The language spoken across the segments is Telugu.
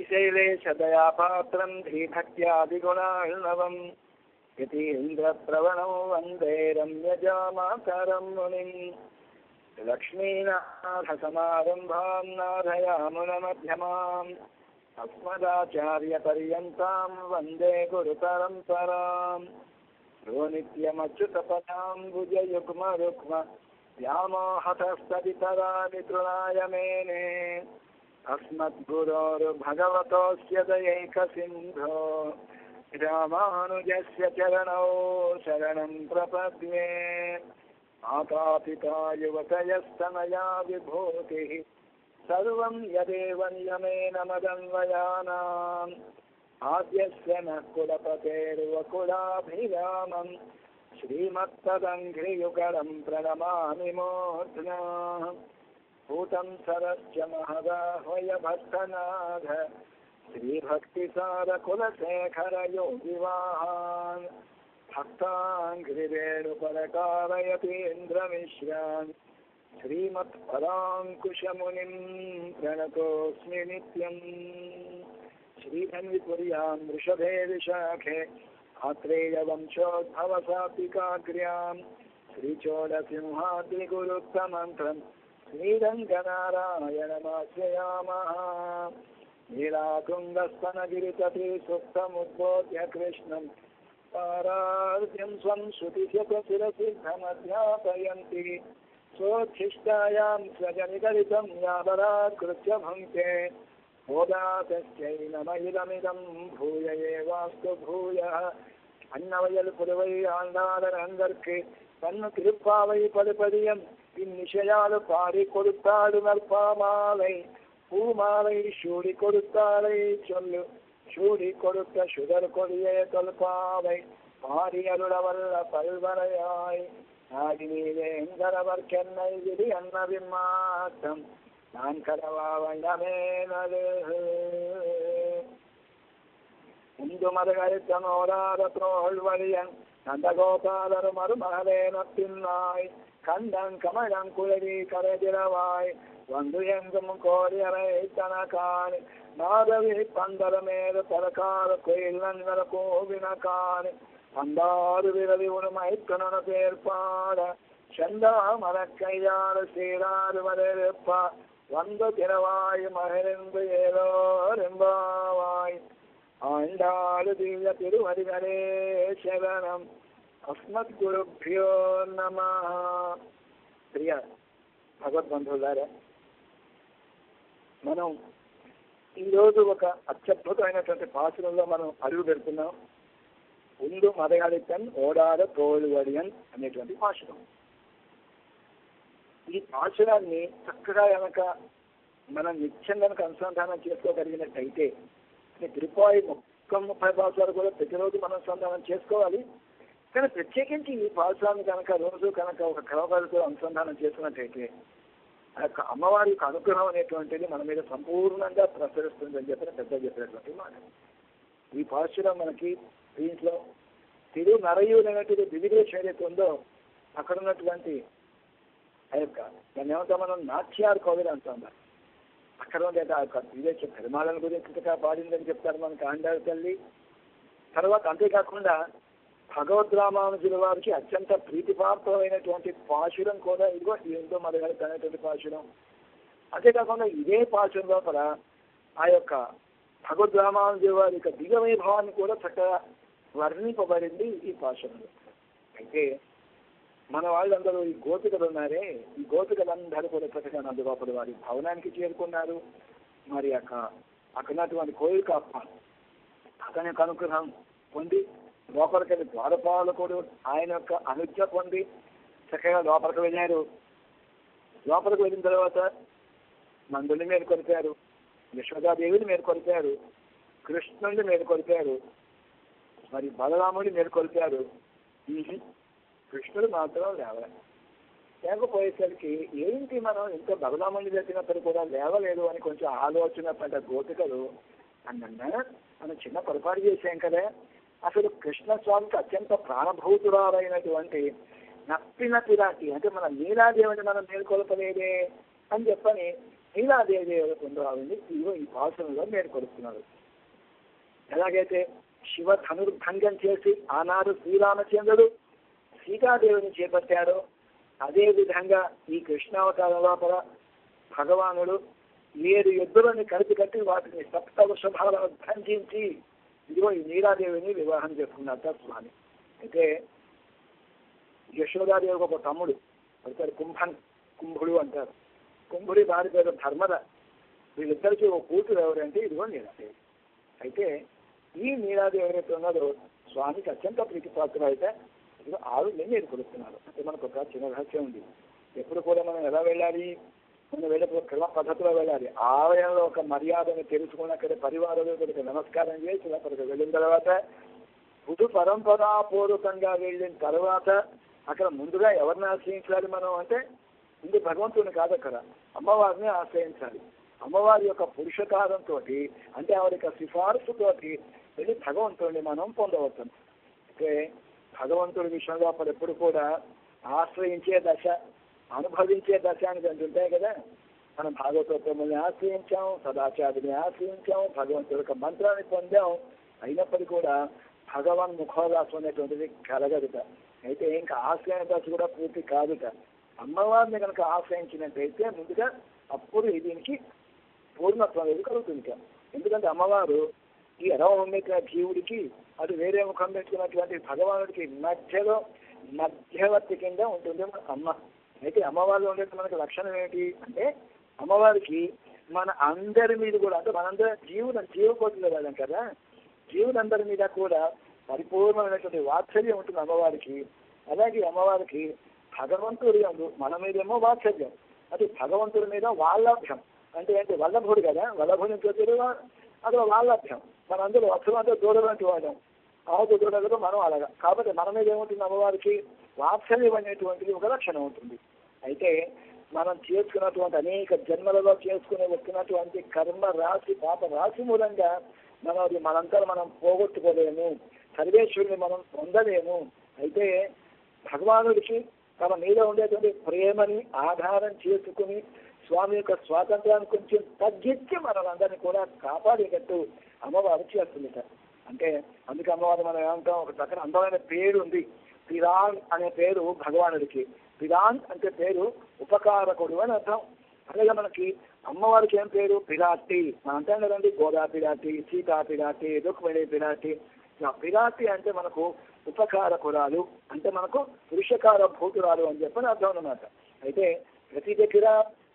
శ్రీశైలేశదయాపాత్రం ధీభక్త్యాదిగుణార్ణవం యతీంద్రప్రవణం వందే రమ్యజామాతరం మునిం లక్ష్మీనాథసమారంభాం నాథయామునమధ్యమాం అస్మదాచార్యపర్యంతాం వందే గురుపరంపరాం యో నిత్యమచ్యుతపదాంబుజయుగ్మరుక్మ వ్యామోహతస్తదితరాని తృణాయ మేనే అస్మద్గురోర్భగవతోస్య దయైకసింధో రామానుజస్య చరణౌ శరణం ప్రపద్యే మాతాపితా యువతయస్తనయా విభూతిః సర్వం యదేవ నియమేన మదన్వయానాం ఆద్యస్య నః కులపతేర్వకులాభిరామం శ్రీమత్పదంఘ్రియుగళం ప్రణమామి మూర్ధ్నా భూతం సరస్య మహదాహ్వయ భక్తనాథ శ్రీభక్తిసారకులశేఖర యోగివాహాన్ భక్తాంఘ్రివేణుపరకారయతీంద్రమిశ్రాన్ శ్రీమత్పరాంకుశమునిం ప్రణతోస్మి నిత్యం శ్రీధన్విపుర్యాం వృషభే విశాఖే ఆత్రేయవంశోద్భవసాత్వికాగ్ర్యాం శ్రీచోళసింహాద్రిగురుత్తమంత్రం శ్రీరంగనారాయణమాశ్రయామః నీలాతుంగస్తనగిరితటే సుప్తముద్బోధ్య కృష్ణం పారార్ధ్యం స్వం శృతిశతశిరసిద్ధమధ్యాపయంతి సోచ్ఛిష్టాయాం స్వజనిగలితం యాబలాకృత్య భుంక్తే మోదాతస్యై నమయిదమిదం భూయ ఏవాస్తు భూయః అన్నవయల్ పురువై ఆండాళరంగర్కి తన్ను తిరుప్పావై పలుపదియం இந்நிஷையால் பாடி கொடுத்தாடு நற்பாமாலை பூமாலை சூடி கொடுத்தாலை சொல்லு சூடி கொடுத்த சுடர் கொடியே தொல்பாவை பாடி அருளவல்ல பல்வரையாய் ஆகினீவேங்கரவர் சென்னை விதி அன்னவின் மாற்றம் நான் கரவா வண்டமேனது உந்து மதகரித்தனோராத தோல் வழியன் நந்தகோபாலர் மருமகலேனத்தின்னாய் கண்டன் கமழம் குழவி கரைதிரவாய் வந்து எங்கும் கோரியரை தனக்கானி மாதவி பந்தரமேறு பரக்கால கோயில் நன்கர கோவினக்கானி பந்தாறு விரவி உணமைக்கணன பேர்பாட செந்தா மரக்கையாறு சீராறு வரப்பா வந்து திரவாய் மகிழ்ந்து ஏலோரெம்பாவாய் ஆண்டாடு தீய திருவடிகளே சரணம் అస్మద్గురుభ్యో నమః. ప్రియ భగవద్బంధువులారా, మనం ఈరోజు ఒక అత్యద్భుతమైనటువంటి పాసురంలో మనం అడుగు పెడుతున్నాం. ఉండు మదగలితన్ ఓడాడ తోలువడియన్ అనేటువంటి పాసురం. ఈ పాసురాన్ని చక్కగా కనుక మనం నిత్యం కనుక అనుసంధానం చేసుకోగలిగినట్టయితే, తిరుపాయి 30 పాసురాలు కూడా ప్రతిరోజు మనం అనుసంధానం చేసుకోవాలి. కానీ ప్రత్యేకించి ఈ పాఠశాలను కనుక రోజు కనుక ఒక క్రమపరితో అనుసంధానం చేసుకున్నట్టయితే ఆ యొక్క అమ్మవారి యొక్క అనుగ్రహం అనేటువంటిది మన మీద సంపూర్ణంగా ప్రసరిస్తుందని చెప్పినటువంటి మాట. ఈ పాఠశాల మనకి దీంట్లో తిరు నరయూరు అనేటువంటి దివిదేశం ఏదైతే ఉందో అక్కడ ఉన్నటువంటి ఆ యొక్క దాన్ని ఏమంటాం మనం నాట్యాలు కోవిలు అంటాం. అక్కడ ఉండే ఆ యొక్క దివిదేశ పెరుమాళను గురించి పాడిందని చెప్తారు మనకి ఆండాళ్ళ తల్లి. తర్వాత అంతేకాకుండా భగవద్రామానుజుల వారికి అత్యంత ప్రీతిపాత్రమైనటువంటి పాశురం కూడా ఇదిగో ఏంటో మదగలిత అనేటువంటి పాశురం. అంతేకాకుండా ఇదే పాశురం లోపల ఆ యొక్క భగవద్రామానుజుల వారి యొక్క దివ్యవైభవాన్ని కూడా చక్కగా వర్ణింపబడింది ఈ పాశురంలో. అయితే మన వాళ్ళందరూ ఈ గోపికలు ఉన్నారే, ఈ గోపికలందరూ కూడా చక్కగా నందగోపుల వారి భవనానికి చేరుకున్నారు. మరి అక్కడున్నటువంటి కోయిల్ కాప అతని యొక్క అనుగ్రహం పొంది లోపలికి వెళ్ళి ద్వారపాలకుడు ఆయన యొక్క అనుజ్ఞ పొంది చక్కగా లోపలికి వెళ్ళారు. లోపలికి వెళ్ళిన తర్వాత నందుని మేలుకొలిపారు, యశోదాదేవిని మేలుకొలిపారు, కృష్ణుడిని మేలుకొలిపారు, మరి బలరాముడిని మేలుకొలిపారు. కృష్ణుడు మాత్రం లేకపోయేసరికి ఏంటి మనం ఇంత బలరాముడిని చెప్పినప్పుడు కూడా లేవలేదు అని కొంచెం ఆలోచన పడ్డ గోపికలు అన్న మనం చిన్న పొరపాటు చేశాం కదా, అసలు కృష్ణస్వామికి అత్యంత ప్రాణభూతురాలైనటువంటి నప్పిన పిరాటి అంటే మన నీలాదేవిని మనం మేల్కొల్పలేదే అని చెప్పని నీలాదేవి ఎవరికి ఉందో ఆవిడ్ని ఇదిగో ఈ పాసనలో మీరు కొడుతున్నారు. ఎలాగైతే శివ ధనుర్భంగం చేసి ఆనాడు శ్రీరామచంద్రుడు సీతాదేవిని చేపట్టాడో అదే విధంగా ఈ కృష్ణావతారం లోపల భగవానుడు 7 ఎద్దులని కలిపి కట్టి వాటిని సప్త వృషభాలను భంజించి ఇదిగో ఈ నీలాదేవిని వివాహం చేసుకున్నారట స్వామి. అయితే యశోదాదేవికి ఒక తమ్ముడు అంటారు, కుంభుడు అంటారు. కుంభుడి భార్య పేరు ధర్మద. వీళ్ళిద్దరికి ఒక కూతురు ఎవరంటే ఇదిగో నీలాదేవి. అయితే ఈ నీలాదేవి ఎవరైతే ఉన్నదో స్వామికి అత్యంత ప్రీతిపాత్ర అయితే ఇదిగో ఆవిడని మీరు కొడుతున్నారు. అంటే మనకు ఒక చిన్న రహస్యం ఉంది. ఎప్పుడు కూడా మనం ఎలా వెళ్ళాలి, మనం వెళ్ళేప్పుడు క్రమ పద్ధతిలో వెళ్ళాలి. ఆలయంలో ఒక మర్యాదను తెలుసుకుని అక్కడ పరివారంలో నమస్కారం చేసి అక్కడికి వెళ్ళిన తర్వాత పుదు పరంపరాపూర్వకంగా వెళ్ళిన తర్వాత అక్కడ ముందుగా ఎవరిని ఆశ్రయించాలి మనం అంటే ముందు భగవంతుని కాదు, అక్కడ అమ్మవారిని ఆశ్రయించాలి. అమ్మవారి యొక్క పురుషకారంతో అంటే ఆవిడ యొక్క సిఫార్సుతోటి వెళ్ళి భగవంతుడిని మనం పొందవచ్చు. అయితే భగవంతుడి విషయంలో అప్పుడు ఎప్పుడు కూడా ఆశ్రయించే దశ, అనుభవించే దశ అని ఉంటాయి కదా. మనం భాగవతోత్తముల్ని ఆశ్రయించాం, సదాచార్యుని ఆశ్రయించాం, భగవంతుడి యొక్క మంత్రాన్ని పొందాం. అయినప్పటికీ కూడా భగవాన్ ముఖోల్లాసం అనేటువంటిది కలగదుట. అయితే ఇంకా ఆశ్రయం దశ కూడా పూర్తి కాదుట. అమ్మవారిని కనుక ఆశ్రయించినట్టయితే ముందుగా అప్పుడు దీనికి పూర్ణత్వం అనేది కలుగుతుంది. ఎందుకంటే అమ్మవారు ఈ ఎడమ పెట్టిన జీవుడికి అది వేరే ముఖం పెట్టుకున్నటువంటి భగవానుడికి మధ్యలో మధ్యవర్తి కింద ఉంటుంది మన అమ్మ. అయితే అమ్మవారిలో ఉండే మనకి లక్షణం ఏంటి అంటే అమ్మవారికి మన అందరి మీద కూడా అంటే మనందరూ జీవకోటిలో వెళ్ళాం కదా, జీవులందరి మీద కూడా పరిపూర్ణమైనటువంటి వాత్సల్యం ఉంటుంది అమ్మవారికి. అలాగే అమ్మవారికి భగవంతుడి మన మీదేమో వాత్సల్యం, అది భగవంతుడి మీద వాల్లభ్యం. అంటే ఏంటి వల్లభుడు కదా, వల్లభుని అది వాల్లభ్యం. మనందరూ వత్సలంతా దూడలాంటి వాడడం, ఆవుకు దూడలు మనం అలాగా. కాబట్టి మన మీద ఏముంటుంది అమ్మవారికి వాత్సల్యం అనేటువంటిది ఒక లక్షణం ఉంటుంది. అయితే మనం చేసుకున్నటువంటి అనేక జన్మలలో చేసుకుని వస్తున్నటువంటి కర్మ రాశి పాప రాశి మూలంగా మనం అది మనంతా మనం పోగొట్టుకోలేము, సర్వేశ్వరుని మనం పొందలేము. అయితే భగవానుడికి తన మీద ఉండేటువంటి ప్రేమని ఆధారం చేసుకుని స్వామి యొక్క స్వాతంత్రాన్ని కొంచెం తగ్గించి మనలందరినీ కూడా కాపాడేటట్టు అమ్మవారు చేస్తుంది సార్. అంటే అందుకే అమ్మవారు మనం ఏమంటాం, ఒక చక్కని అందమైన పేరు ఉంది, పిరాన్ అనే పేరు భగవానుడికి. పిరాన్ అంటే పేరు ఉపకారకుడు అని అర్థం. అలాగే మనకి అమ్మవారికి ఏం పేరు పిరాటి. మనం అంటాం కదండి, గోదా పిరాటి, సీతా పిరాటి, రుక్మిణి పిరాటి. పిరాటి అంటే మనకు ఉపకారకురాలు, అంటే మనకు పురుషకార భూతురాలు అని చెప్పని అర్థం అన్నమాట. అయితే ప్రతి దగ్గర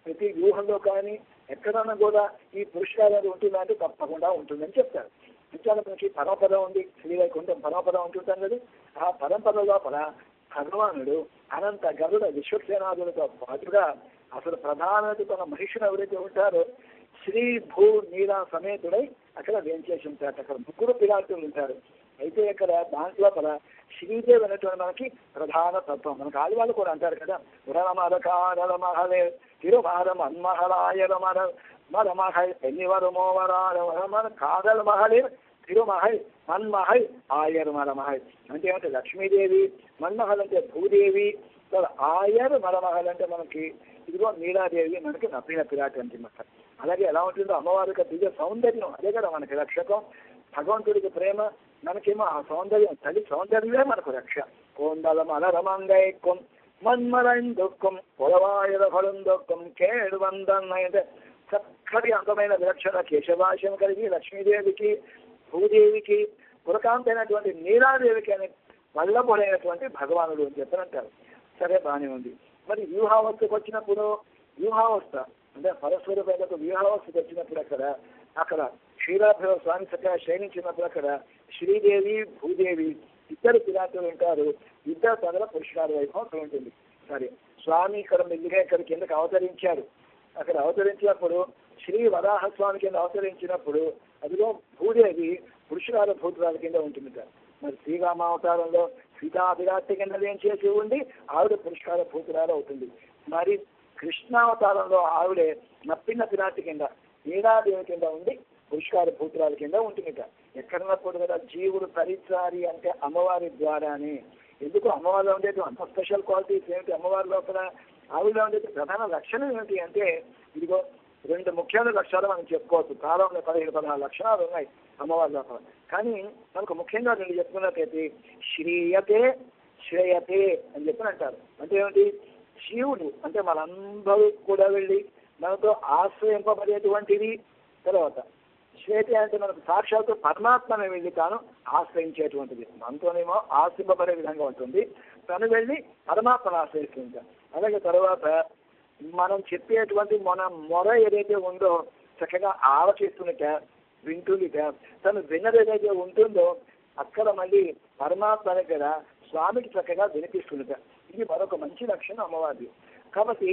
ప్రతి వ్యూహంలో కానీ ఎక్కడన్నా కూడా ఈ పురుషకారం ఉంటుందా అంటే తప్పకుండా ఉంటుందని చెప్తారు. ఇంకా మనకి పరమపదం ఉంది, శ్రీవైకుంఠం పరమపదం ఉంటుంటాం కదా. ఆ పరంపర లోపల భగవానుడు అనంత గరుడ విశ్వసేనాదులతో పాటుగా అసలు ప్రధానత తన మహిషులు ఎవరైతే ఉంటారో శ్రీ భూ నీలా సమేతుడై అక్కడ వేంచేసి ఉంటారు. అక్కడ 3 పిలాటులు ఉంటారు. అయితే ఇక్కడ దాంట్లో శ్రీదేవి అనేటువంటి మనకి ప్రధాన తత్వం. మనకు ఆదివాళ్ళు కూడా అంటారు కదా, మహలే తిరుమహర మన్మహలాయల మరమహై ఎన్నివరు మోవరాల కాదల మహలే తిరుమహై మన్మహై ఆయర్ మరమహై. అంటే ఏమంటే లక్ష్మీదేవి, మన్మహల్ అంటే భూదేవి, ఆయర్ మరమహల్ అంటే మనకి ఇదిగో నీలాదేవి మనకి నప్పిన పిరాటి అంటున్నమాట. అలాగే ఎలా ఉంటుందో అమ్మవారికి దివ్య సౌందర్యం, అదే కదా మనకి రక్షకం. భగవంతుడికి ప్రేమ, మనకేమో ఆ సౌందర్యం, తల్లి సౌందర్యమే మనకు రక్ష. కోండలం అలరమంగైక్కం మన్మరందుక్కం పొలవాయుల ఫలందొక్కం కేడు వందన్నైతే చక్కటి అందమైన విలక్షణ కేశభాష్యం కలిగి లక్ష్మీదేవికి, భూదేవికి, పురకాంతైనటువంటి నీలాదేవికి అనే వల్లభుడైనటువంటి భగవానుడు అని చెప్పనంటారు. సరే, బాగానే ఉంది. మరి వ్యూహావస్థకు వచ్చినప్పుడు వ్యూహావస్థ అంటే పరస్వరూపేదకు వ్యూహావస్థకు వచ్చినప్పుడు అక్కడ క్షీరాభ స్వామి చక్కగా శయనించినప్పుడు అక్కడ శ్రీదేవి భూదేవి ఇద్దరు పిలాతులు ఉంటారు. ఇద్దరు తదల పురుషకార వైభవం ఉంటుంది. సరే, స్వామి ఇక్కడ మెల్లిగా ఇక్కడ కిందకి అవతరించారు. అక్కడ అవతరించినప్పుడు శ్రీ వరాహస్వామి కింద అవతరించినప్పుడు అదిగో భూదేవి పురుషకార భూతురాల కింద ఉంటుంది. మరి శ్రీరామావతారంలో సీతాభిరాటి కింద ఏం చేసి ఉండి ఆవిడ పురుషకార భూతురాలు అవుతుంది. మరి కృష్ణావతారంలో ఆవిడే నప్పిన పిరాటి కింద నీలాదేవి కింద ఉండి పురుషకార భూతురాల కింద ఉంటుంది. ఎక్కడున్నప్పుడు కదా జీవుడు పరిచారి అంటే అమ్మవారి ద్వారానే. ఎందుకు అమ్మవారిలో ఉండేది అంత స్పెషల్ క్వాలిటీస్ ఏమిటి, అమ్మవారి లోపల ఆవిడలో ఉండేది ప్రధాన లక్షణం ఏమిటి అంటే ఇదిగో 2 ముఖ్యమైన లక్షణాలు మనం చెప్పుకోవచ్చు. కాలంలో 15-16 లక్షణాలు ఉన్నాయి అమ్మవారి లోపల. కానీ మనకు ముఖ్యంగా 2 చెప్పుకున్నట్టయితే శ్రీయతే శ్రేయతే అని చెప్పని అంటారు. అంటే ఏమిటి? శివుడు అంటే మనందరూ కూడా వెళ్ళి మనతో ఆశ్రయింపబడేటువంటిది. తర్వాత శ్రేయతే అంటే మనకు సాక్షాత్తు పరమాత్మని వెళ్ళి తాను ఆశ్రయించేటువంటిది. మనతోనేమో ఆశ్రయింపబడే విధంగా ఉంటుంది, తను వెళ్ళి పరమాత్మను ఆశ్రయిస్తుంది. అలాగే తర్వాత మనం చెప్పేటువంటి మన మొర ఏదైతే ఉందో చక్కగా ఆలోచిస్తున్నట వింటుందిట, తను విన్నది ఏదైతే ఉంటుందో అక్కడ మళ్ళీ పరమాత్మ దగ్గర స్వామికి చక్కగా వినిపిస్తుందట. ఇది మరొక మంచి లక్షణం అమ్మవారిది. కాబట్టి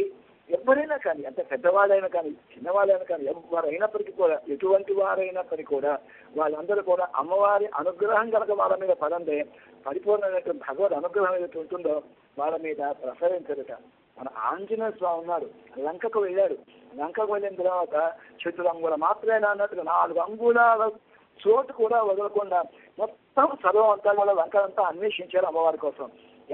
ఎవరైనా కానీ, అంటే పెద్దవాళ్ళైనా కానీ చిన్నవాళ్ళైనా కానీ, ఎవరైనప్పటికీ కూడా, ఎటువంటి వారైనప్పటికీ కూడా వాళ్ళందరూ కూడా అమ్మవారి అనుగ్రహం కనుక వాళ్ళ మీద పడందే పరిపూర్ణమైనటువంటి భగవద్ అనుగ్రహం ఏదైతే ఉంటుందో వాళ్ళ మీద ప్రసరించదట. మన ఆంజనేయ స్వామి ఉన్నాడు, లంకకు వెళ్ళాడు. లంకకు వెళ్ళిన తర్వాత 4 అంగుళాల మాత్రమేనా అన్నట్టుగా 4 అంగుళాల చోటు కూడా వదలకుండా మొత్తం సర్వమంతా కూడా లంకనంతా అన్వేషించారు అమ్మవారి కోసం.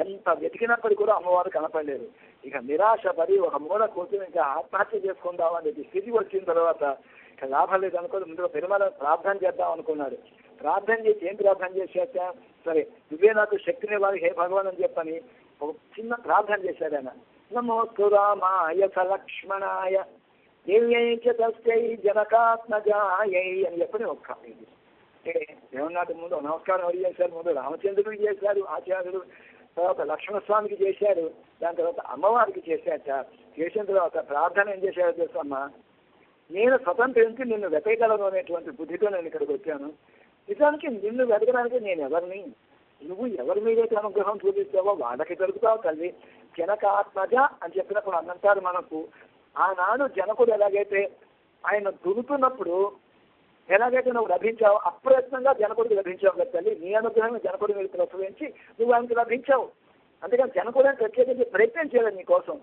ఎంత వెతికినప్పటికీ కూడా అమ్మవారు కనపడలేదు. ఇక నిరాశపడి ఒక మూల కూర్చొని ఇంకా ఆత్మహత్య చేసుకుందామని స్థితి వచ్చిన తర్వాత ఇక లాభం లేదు అనుకోని ముందుగా పెరుమల ప్రార్థన చేద్దాం అనుకున్నాడు. ప్రార్థన చేసి ఏం ప్రార్థన చేశాక, సరే నువ్వే నాకు శక్తిని వారికి హే భగవాన్ అని చెప్పని ఒక చిన్న ప్రార్థన చేశాడు ఆయన. నమోస్తు రామాయ సలక్ష్మణాయ దేవ్యై చ తస్యై జనకాత్మజాయై అని చెప్పని ఒక్క ఇది ఏమన్నాడు, ముందు నమస్కారం ఎవరు చేశారు? ముందు రామచంద్రుడికి చేశారు ఆచార్యుడు, తర్వాత లక్ష్మణస్వామికి చేశారు, దాని తర్వాత అమ్మవారికి చేశాట. చేసిన తర్వాత ప్రార్థన ఏం చేశారో తెలుసమ్మా, నేను స్వతంత్రించి నిన్ను వెతకగలను అనేటువంటి బుద్ధితో నేను ఇక్కడికి వచ్చాను. నిజానికి నిన్ను వెతకడానికి నేను ఎవరిని? నువ్వు ఎవరి మీదైతే అనుగ్రహం చూపిస్తావో వాళ్ళకి దొరుకుతావు తల్లి. జనకాత్మజ అని చెప్పినప్పుడు అన్నంటారు మనకు. ఆనాడు జనకుడు ఎలాగైతే ఆయన దురుతున్నప్పుడు ఎలాగైతే నువ్వు లభించావు, అప్రయత్నంగా జనకుడికి లభించావు కదా తల్లి. నీ అనుగ్రహం జనకుడి మీద ప్రసవించి నువ్వు ఆయనకి లభించావు. అంతేకాని జనకుడు అని ప్రత్యేకించి ప్రయత్నం చేయలేదు నీ కోసం.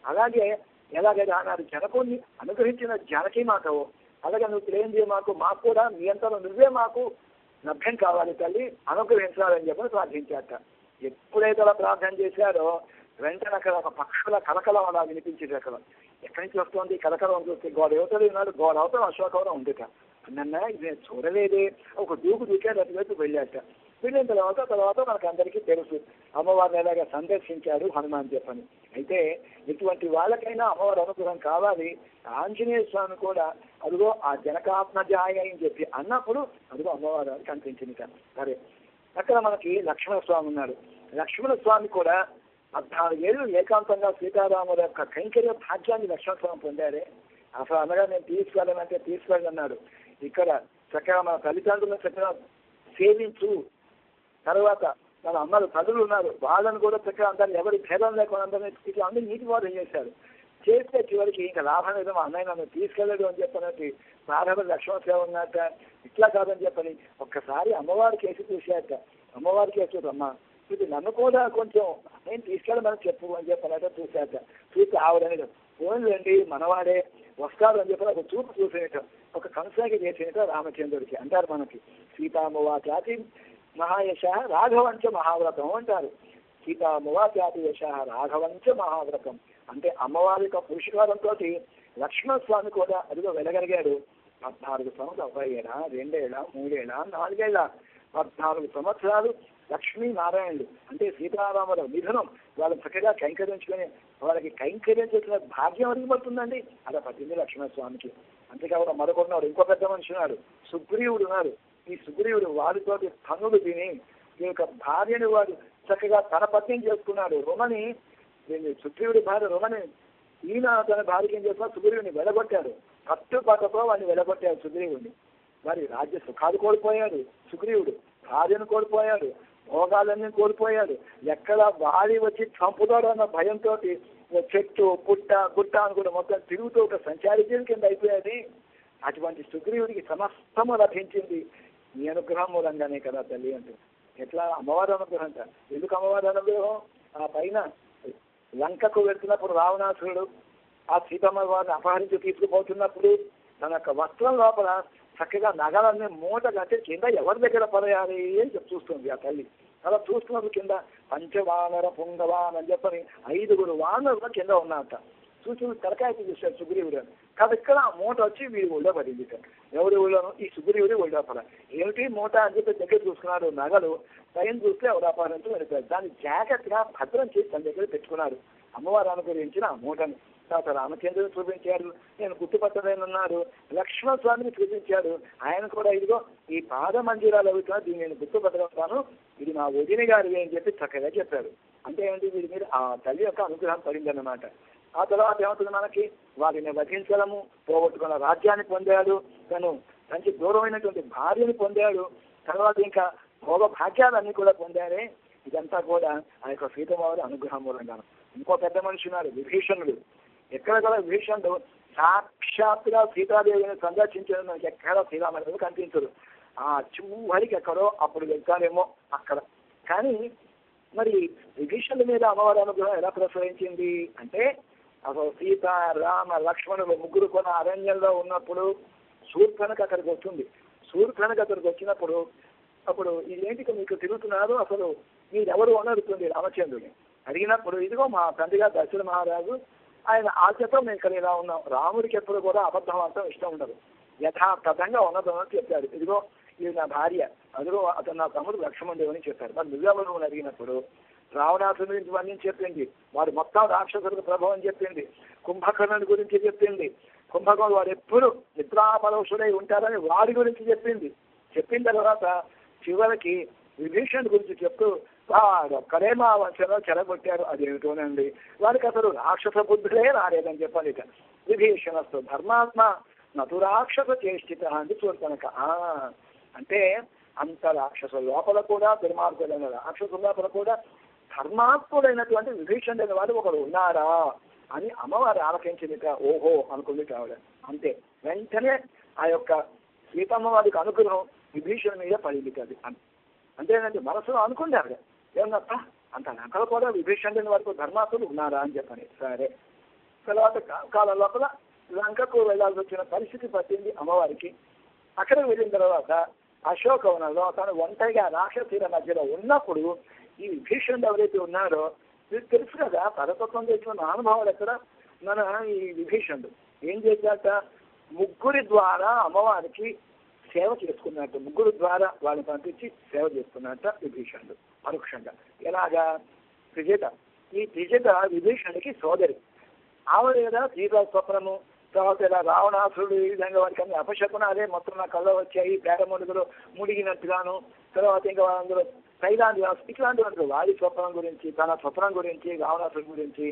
అలాగే ఎలాగైతే ఆనాడు జనకుడిని అనుగ్రహించిన జానకి మాకవు, అలాగే నువ్వు తెలియంది మాకు కూడా నీ అంతలో నువ్వే మాకు లభ్యం కావాలి తల్లి, అనుగ్రహించాలని చెప్పని ప్రార్థించాక. ఎప్పుడైతే అలా ప్రార్థన చేశారో వెంటనే అక్కడ ఒక పక్షుల కలకలం అలా వినిపించేది. అక్కడ ఎక్కడి నుంచి వస్తుంది కలకలం చూస్తే గోడ యువతలు ఉన్నాడు, గోడ అవతల అశోకవరం ఉందిట. అన్న ఇది చూడలేదే, ఒక దూకు దూకాడు, అటువైపు వెళ్ళాట. వెళ్ళిన తర్వాత మనకు అందరికీ తెలుసు అమ్మవారిని ఎలాగా సందర్శించాడు హనుమాన్ చెప్పని. అయితే ఇటువంటి వాళ్ళకైనా అమ్మవారి అనుగ్రహం కావాలి. ఆంజనేయ స్వామి కూడా అదిగో ఆ జనకాత్మజాయ అని చెప్పి అన్నప్పుడు అదిగో అమ్మవారు కనిపించింది. సరే, అక్కడ మనకి లక్ష్మణ స్వామి ఉన్నాడు. లక్ష్మణ స్వామి కూడా 14 ఏళ్ళు ఏకాంతంగా సీతారాముల యొక్క కైంకర్య భాగ్యాన్ని లక్ష్మణస్వామి పొందారే. అసలు అనగా నేను తీసుకెళ్ళనంటే తీసుకెళ్ళన్నాడు. ఇక్కడ చక్కగా మన తల్లిదండ్రులను చక్కగా సేవించు, తర్వాత మన అమ్మలు తల్లులు ఉన్నారు వాళ్ళని కూడా చక్కగా అందరినీ ఎవరి భేదం లేకుండా అందరినీ ఇట్లా అందరూ నీటి వాదం చేశారు. చేస్తే చివరికి ఇంకా లాభం లేదు, మా అన్నయ్య నన్ను తీసుకెళ్ళదు అని చెప్పినట్టు ప్రారంభ లక్ష్మణ సేవ ఉన్నట్ట. ఇట్లా కాదని చెప్పని ఒక్కసారి అమ్మవారి కేసు చూశాక, అమ్మవారి కేసు అమ్మ ఇది నన్ను కూడా కొంచెం నేను తీసుకెళ్ళమని చెప్పు అని చెప్పినట్టు చూశాక, చూసి ఆవిడని ఫోన్లేండి మనవాడే వస్తాడు అని చెప్పి ఒక చూపు చూసినట్టు ఒక కంసాకి చేసినట్టు రామచంద్రుడికి అంటారు. మనకి సీతామువాచాతి మహాయశ రాఘవంచ మహావ్రతం అంటారు. సీతామువాచాతి యశ రాఘవంచ మహావ్రతం అంటే అమ్మవారి యొక్క పురుషకారంతో లక్ష్మణస్వామి కూడా అదిగో వెళ్ళగలిగాడు. 14 సంవత్సరాలు, 1 ఏళ్ళ 2 ఏళ్ళ 3 ఏళ్ళ 4 ఏళ్ళ 14 సంవత్సరాలు లక్ష్మీనారాయణుడు అంటే సీతారాముల మిథునం వాళ్ళని చక్కగా కైంకర్యించుకొని వాళ్ళకి కైంకర్యం చేసిన భాగ్యం అరిగిపడుతుందండి. అలా పట్టింది లక్ష్మణస్వామికి. అంతేకాకుండా మరొకరున్నాడు, ఇంకో పెద్ద మనిషి ఉన్నాడు, సుగ్రీవుడు ఉన్నాడు. ఈ సుగ్రీవుడు వారితోటి పన్నులు తిని ఈ యొక్క భార్యని వాడు చక్కగా తన పత్ని చేసుకున్నాడు. రుమని సుగ్రీవుడి భార్య రుమని ఈయన తన భార్యకి ఏం చేస్తున్నా సుగ్రీవుని వెలగొట్టాడు. కట్టుపాటతో వాడిని వెలగొట్టాడు సుగ్రీవుడిని. వారి రాజ్య సుఖాలు కోల్పోయాడు సుగ్రీవుడు, భార్యను కోల్పోయాడు, భోగాలన్నీ కోల్పోయాడు. ఎక్కడ వాడి వచ్చి చంపుతాడు అన్న భయంతో చెట్టు పుట్ట గుట్ట అని కూడా మొత్తం తిరుగుతూ ఒక సంచారి జీవి కింద అయిపోయాది. అటువంటి సుగ్రీవుడికి సమస్తము లభించింది నీ అనుగ్రహం మూలంగానే కదా తల్లి అంటే. ఎట్లా అమ్మవారి అనుగ్రహం అంట. ఎందుకు అమ్మవారి అనుగ్రహం? ఆ పైన లంకకు వెళ్తున్నప్పుడు రావణాసురుడు ఆ సీతమ్మ వారిని అపహరించి తీసుకుపోతున్నప్పుడు తన యొక్క వస్త్రం లోపల చక్కగా నగలన్నీ మూట కట్టి కింద ఎవరి దగ్గర పడేయాలి అని చెప్పి చూస్తుంది ఆ తల్లి. అలా చూస్తున్నప్పుడు కింద పంచవానర పుంగవాన్ అని చెప్పని 5 వానరులు కింద ఉన్నట్ట. చూసి తలకాయకి చూశాడు సుగ్రీవుడు. కాబట్టి ఇక్కడ ఆ మూట వచ్చి వీడి ఒళ్ళో పడింది. ఎవరి ఒళ్ళోనూ? ఈ సుగ్రీవుడి ఒళ్ళో పడ. ఏమిటి మూట అని చెప్పి దగ్గర చూసుకున్నాడు. నగలు పైన చూస్తే అవరాపారంతో వెళ్ళిపోయాడు. దాన్ని జాగ్రత్తగా భద్రం చేసి తన దగ్గర పెట్టుకున్నాడు. అమ్మవారు అనుగ్రహించిన ఆ మూటని. తర్వాత రామచంద్రుని చూపించాడు, నేను గుర్తుపట్టలేనన్నాడు. లక్ష్మణ స్వామిని చూపించాడు, ఆయన కూడా ఇదిగో ఈ పాద మందిరాలు అవుతున్నా, దీన్ని నేను గుర్తుపట్టగలుగుతాను, ఇది మా వదిన గారివి అని చెప్పి చక్కగా చెప్పాడు. అంటే ఏంటి, వీడి మీద ఆ తల్లి యొక్క అనుగ్రహం పడిందన్నమాట. ఆ తర్వాత ఏమవుతుంది మనకి, వారిని వధించడము, పోగొట్టుకున్న రాజ్యాన్ని పొందాడు, తను మంచి దూరమైనటువంటి భార్యని పొందాడు, తర్వాత ఇంకా భోగ భాగ్యాలన్నీ కూడా పొందారే. ఇదంతా కూడా ఆ యొక్క సీతమ్మవారి అనుగ్రహం మూలంగా. ఇంకో పెద్ద మనిషి ఉన్నాడు విభీషణుడు. ఎక్కడ కూడా విభీషణుడు సాక్షాత్తుగా సీతాదేవిని సందర్శించడం మనకి ఎక్కడా శ్రీరాముడు కనిపించదు. ఆ చివరికి ఎక్కడో అప్పుడు వెళ్తారేమో అక్కడ. కానీ మరి విభీషణుడి మీద అమ్మవారి అనుగ్రహం ఎలా ప్రసరించింది అంటే, అసలు సీత రామ లక్ష్మణుడు ముగ్గురు కొన అరణ్యంలో ఉన్నప్పుడు శూర్పణఖ అక్కడికి వస్తుంది. శూర్పణఖ అక్కడికి వచ్చినప్పుడు అప్పుడు ఇదేంటికి మీకు తిరుగుతున్నారు, అసలు మీరెవరు అని అడుగుతుంది రామచంద్రుడిని. అడిగినప్పుడు ఇదిగో మా తండ్రిగా దశరథ మహారాజు, ఆయన ఆశతో మేము ఇక్కడ ఇలా ఉన్నాం. రాముడికి ఎప్పుడు కూడా అబద్ధం అంతా ఇష్టం ఉండదు, యథాతథంగా ఉన్నది అని చెప్పాడు. ఇదిగో ఇది నా భార్య, అదిగో అతను నా తమ్ముడు లక్ష్మణుడు అని చెప్పారు. మరి నువ్వెవరు అని అడిగినప్పుడు రావణాసుని గురించి వర్ణించి చెప్పింది, వాడు మొత్తం రాక్షసులకు ప్రభావం చెప్పింది, కుంభకర్ణుని గురించి చెప్పింది, కుంభకర్ణుడు వాడు ఎప్పుడు నిద్రాపరోషుడై ఉంటారని వాడి గురించి చెప్పింది. చెప్పిన తర్వాత చివరికి విభీషణుడి గురించి చెప్తూ వాడొక్కడే మా వంశంలో చెరగొట్టారు, అదేమిటోనండి, వాడికి అసలు రాక్షస బుద్ధులే రాలేదని చెప్పాలి. ఇక విభీషణస్తు ధర్మాత్మ నటు రాక్షస చేష్టిత అని చూడకనుక. అంటే అంత రాక్షస లోపల కూడా దుర్మార్గుడైన రాక్షసు లోపల కూడా ధర్మాత్ముడైనటువంటి విభీషణుడైన వాడు ఒకడు ఉన్నారా అని అమ్మవారు ఆలకించింది. ఓహో అనుకుంది కావడ. అంతే వెంటనే ఆ యొక్క సీతమ్మ వారికి అనుగ్రహం విభీషణుడి మీద పడింది. అది అంతేనండి, మనసులో అనుకున్నారు ఏమన్నప్ప అంత అక్కడ కూడా విభీషణుడి వరకు ధర్మాత్ములు ఉన్నారా అని చెప్పని. సరే, తర్వాత కాలం లోపల లంకకు వెళ్లాల్సి వచ్చిన పరిస్థితి పట్టింది అమ్మవారికి. అక్కడికి వెళ్ళిన తర్వాత అశోకవనంలో తను ఒంటరిగా రాక్షసీల మధ్యలో ఉన్నప్పుడు ఈ విభీషణుడు ఎవరైతే ఉన్నారో మీకు తెలుసు కదా, పరతత్వం చేసిన అనుభవాలు ఎక్కడ మన ఈ విభీషణుడు ఏం చేశాక ముగ్గురి ద్వారా అమ్మవారికి సేవ చేసుకున్నట్టు, ముగ్గురు ద్వారా వాళ్ళని పంపించి సేవ చేసుకున్నట్ట విభీషణుడు పరోక్షంగా. ఎలాగా? త్రిజట. ఈ త్రిజట విభీషణుడికి సోదరి. ఆవిడ కదా సీతా స్వప్నము, తర్వాత ఇలా రావణాసురుడు ఈ విధంగా వారికి అన్ని అపశకునాలే మొత్తం నా కళ్ళ వచ్చాయి, పేరముడుగులు ముడిగినట్టుగాను, తర్వాత ఇంకా అందులో తైలాంటి ఇట్లాంటి వారి స్వప్నం గురించి, తన స్వప్నం గురించి, రావణాసురుడి గురించి,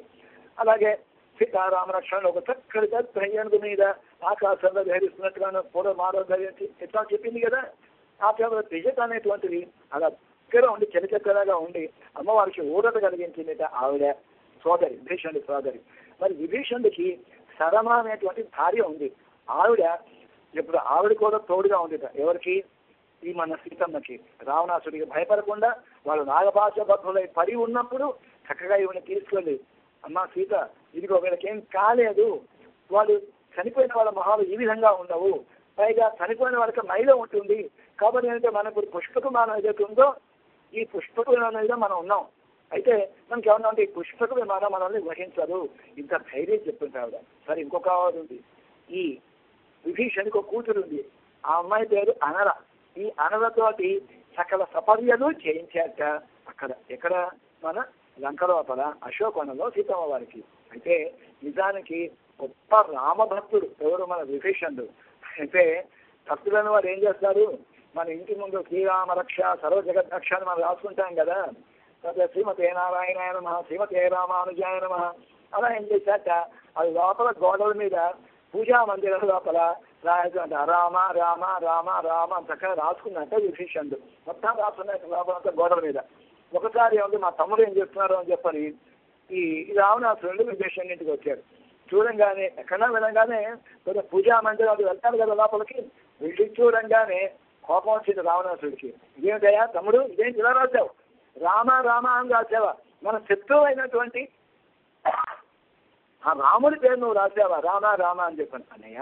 అలాగే సీతారామరక్షణలో ఒక చక్కటి ధైర్యానికి మీద ఆకాశంలో ధైర్యిస్తున్నట్టుగాను పూర్వ మానవ ధైర్యించి ఎట్లా చెప్పింది కదా. ఆ తర్వాత త్రిజట అనేటువంటిది అలా దగ్గర ఉండి చలిచక్కరగా ఉండి అమ్మవారికి ఊరట కలిగించింది ఆవిడ సోదరి, విభీషణుడి సోదరి. మరి విభీషణుడికి సరమ అనేటువంటి భార్య ఉంది. ఆవిడ ఇప్పుడు ఆవిడ కూడా తోడుగా ఉంది ఎవరికి, ఈ మన సీతమ్మకి. రావణాసుడికి భయపడకుండా వాళ్ళు నాగపాశ బద్ధులై పడి ఉన్నప్పుడు చక్కగా ఈవిని తీసుకెళ్ళి, అమ్మ సీత ఇదిగో వీళ్ళకేం కాలేదు, వాళ్ళు చనిపోయిన వాళ్ళ మొహాలు ఈ విధంగా ఉండవు, పైగా చనిపోయిన వాళ్ళకి మైలో ఉంటుంది, కాబట్టి ఏంటంటే మనకు పుష్పక విమానం ఏదైతే ఉందో ఈ పుష్పక విమానం మీద మనం ఉన్నాం, అయితే మనకి ఏమన్నా అంటే ఈ పుష్పక విమానం మనల్ని వహించదు, ఇంత ధైర్యం చెప్తుంది ఆవిడ. సరే, ఇంకొక ఆవిడ ఉంది, ఈ విభీషణుడికి ఒక కూతురు ఉంది, ఆ అమ్మాయి పేరు అనర. ఈ అనరతోటి సకల సపర్యలు చేయించాక అక్కడ ఎక్కడ మన లంకలోపల అశోకవనంలో సీతమ్మ వారికి. అయితే నిజానికి గొప్ప రామభక్తుడు ఎవరు, మన విభీషణుడు. అయితే భక్తులను వారు ఏం చేస్తారు, మన ఇంటి ముందు శ్రీరామ రక్ష సర్వ జగత్ రక్ష అని మనం రాసుకుంటాం కదా, శ్రీమతే నారాయణాయ నమః, శ్రీమతే రామానుజాయ నమః. అలా ఏం చేశాక అది లోపల గోడల మీద పూజా మందిరం లోపల రాయాల్సి రామ రామ రామ రామ చక్కగా రాసుకున్నట్టే విభీషణుడు మొత్తం రాసుకున్నట్టు లోపల గోడల మీద. ఒకసారి ఏమంటే మా తమ్ముడు ఏం చెప్తున్నారు అని చెప్పని ఈ రావణాసురుడు విభీషణుడి ఇంటికి వచ్చాడు. చూడంగానే ఎక్కడా వినగానే కొంచెం పూజా మందిరాలు వెళ్తారు కదా లోపలికి, వెళ్ళి చూడంగానే కోపం వచ్చింది రావణాసుడికి. ఇదేమిటయ్యా తమ్ముడు, ఇదేంటి ఇలా రాశావు, రామ రామ అని రాసావా, మన శత్రువు అయినటువంటి ఆ రాముడి పేరు నువ్వు రాసావా, రామ రామ అని చెప్పాను. అన్నయ్య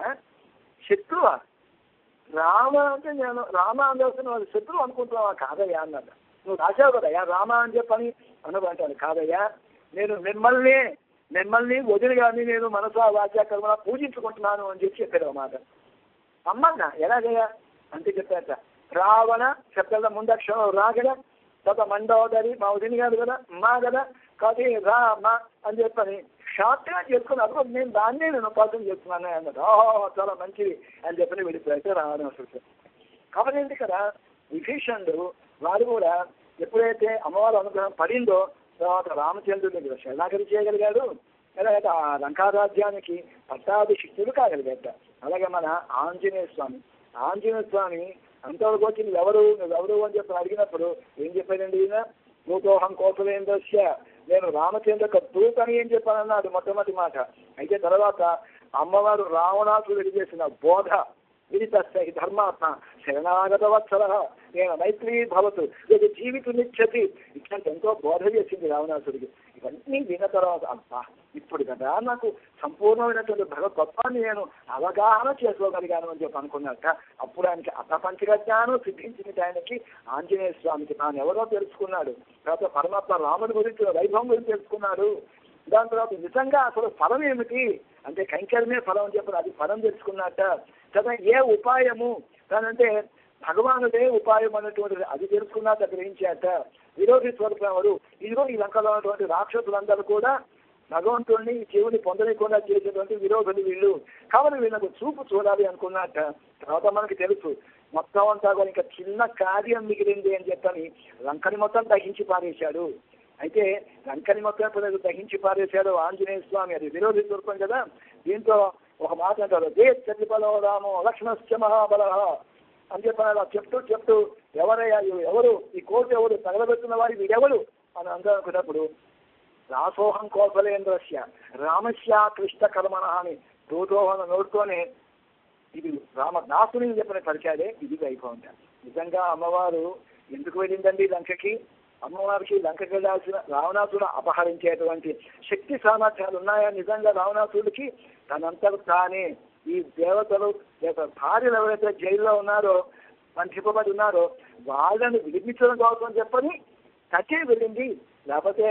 శత్రువా, రామ అంటే నేను రామ అని రాసిన శత్రువు అనుకుంటున్నావా? కాదయ్యా అన్నది. నువ్వు రాసావు కదయ్యా రామ అని చెప్పని అనుకుంటాను. కాదయ్యా, నేను మిమ్మల్ని మిమ్మల్ని వదిలి కానీ నేను మనసా వాచా కర్మలా పూజించుకుంటున్నాను అని చెప్పారు అన్నమాట. అమ్మన్నా ఎలాగయ్యా అంటే చెప్పారట. రావణ శబ్దాల ముందక్షరం రా కదా, తర్వాత మండోదరి మా వదిలి గారు కదా, మా కదా, కాబట్టి రా మా అని చెప్పని షార్ట్గా చేసుకున్నారు. నేను దాన్నే నేను ఉపాసన చేస్తున్నాను అన్నారు. చాలా మంచిది అని చెప్పని వెళ్ళిపోయారు రావణాసురుడు. కాబట్టి ఏంటి కదా విభీషణుడు వారు కూడా ఎప్పుడైతే అమ్మవారి అనుగ్రహం పడిందో తర్వాత రామచంద్రుడిని శరణాగతి చేయగలిగాడు, అలాగే ఆ లంకారాజ్యానికి పట్టాభిషిక్తుడు కాగలిగాట. అలాగే మన ఆంజనేయ స్వామి అంతవరకు వచ్చి నువ్వెవరు అని చెప్పి అడిగినప్పుడు ఏం చెప్పాడండి ఈయన? భూతోహం కోసలేందస్య, నేను రామచంద్ర దూతని ఏం చెప్పానన్నాడు మొట్టమొదటి మాట. అయితే తర్వాత అమ్మవారు రావణాసురుడికి చేసిన బోధ ఇది తస్య ధర్మాత్మ శరణాగత వత్సల నేను మైత్రీ భవతు ఇది జీవితునిచ్చతి ఇట్లాంటి ఎంతో బోధ చేసింది రావణాసుడికి. ఇవన్నీ విన్న తర్వాత అబ్బా ఇప్పుడు కదా నాకు సంపూర్ణమైనటువంటి భగవద్గొప్పని నేను అవగాహన చేసుకోగలిగాను అని చెప్పి అనుకున్నాక అప్పుడు ఆయనకి అర్థపంచక జ్ఞానం సిద్ధించింది. ఆయనకి ఆంజనేయ స్వామికి తాను ఎవరో తెలుసుకున్నాడు. తర్వాత పరమాత్మ రాముడి గురించి వైభవం గురించి తెలుసుకున్నాడు. దాని తర్వాత నిజంగా అసలు ఫలం ఏమిటి అంటే కైంకర్యమే ఫలం అని చెప్పి అది ఫలం తెలుసుకున్నట్ట కదా. ఏ ఉపాయము దానంటే భగవానుడే ఉపాయం అన్నటువంటిది అది తెలుసుకున్నాక గ్రహించాక విరోధి స్వరూపం ఎవరు? ఇదిగో ఈ లంకలో ఉన్నటువంటి రాక్షసులందరూ కూడా భగవంతుడిని జీవుని పొందలేకుండా చేసేటువంటి విరోధులు వీళ్ళు. కాబట్టి వీళ్ళకు చూపు చూడాలి అనుకున్నట్ట. తర్వాత మనకి తెలుసు మొత్తం అంతా కూడా ఇంకా చిన్న కార్యం మిగిలింది అని చెప్పని లంకని మొత్తం దహించి పారేశాడు. అయితే లంకని మొత్తం ఎప్పుడైతే దహించి పారేశాడు ఆంజనేయ స్వామి, అది విరోధి స్వరూపం కదా. దీంతో ఒక మాట అంటారు, దేశలో రామో లక్ష్మణశ్చ మహాబల అని చెప్పని అలా చెప్తూ ఎవరయ్యా ఎవరు ఈ కోర్టు ఎవరు తగలబెట్టిన వారి వీడెవరు అని అందరూ అనుకున్నప్పుడు రాసోహం కోసలేంద్రస్య రామస్య కృష్ణ కర్మణ అని దూతోహన నోడుతోనే ఇది రామదాసుని చెప్పిన పరిచయాలే ఇది వైభవం. నిజంగా అమ్మవారు ఎందుకు వెళ్ళిందండి లంకకి? అమ్మవారికి లంకకి వెళ్ళాల్సిన రావణాసురుడు అపహరించేటువంటి శక్తి సామర్థ్యాలు ఉన్నాయా నిజంగా రావణాసురుడికి? తనంతకు తానే ఈ దేవతలు భార్యలు ఎవరైతే జైల్లో ఉన్నారో బంధింపబడి ఉన్నారో వాళ్ళని విడిపించడం కోసం చెప్పని కట్టే వెళ్ళింది. లేకపోతే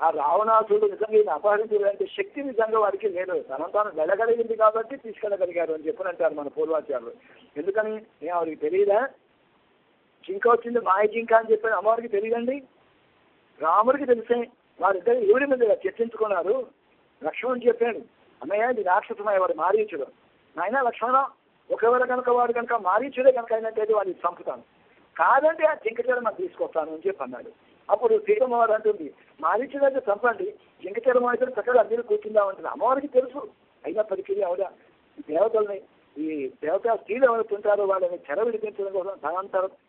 ఆ రావణాసురుడు నిజంగా ఈయన అపహరించే శక్తి నిజంగా వారికి లేదు. తాను వెళ్ళగలిగింది కాబట్టి తీసుకెళ్ళగలిగారు అని చెప్పని అంటారు మన పూర్వాచారులు. ఎందుకని ఆవిడికి తెలియదా? జింక వచ్చింది మాయ జింక అని చెప్పి అమ్మవారికి తెలియదండి. రాముడికి తెలిసే వారిద్దరు ఎవరి మీద చర్చించుకున్నారు. లక్ష్మణుడు చెప్పాడు, అన్నయ్య ఇది రాక్షసమయ్య వాడు మారీచుడు. నాయన లక్ష్మణ ఒకవేళ కనుక వాడు కనుక మారీచుడే కనుక అయినట్టయితే వాడిని చంపుతాను, కాదంటే ఆ జింక చర్మ తీసుకొస్తాను అని చెప్పి అన్నాడు. అప్పుడు సీతమ్మ వారు అంటుంది, మారీచుడైతే చంపండి, జింక చర్మ అయితే చక్కగా అందరూ కూర్చుందామంటుంది. అమ్మవారికి తెలుసు. అయినప్పటికీ ఆవిడ దేవతల్ని ఈ దేవతా స్త్రీలు ఎవరుతుంటారో వాళ్ళని చెర విడిపించడం కోసం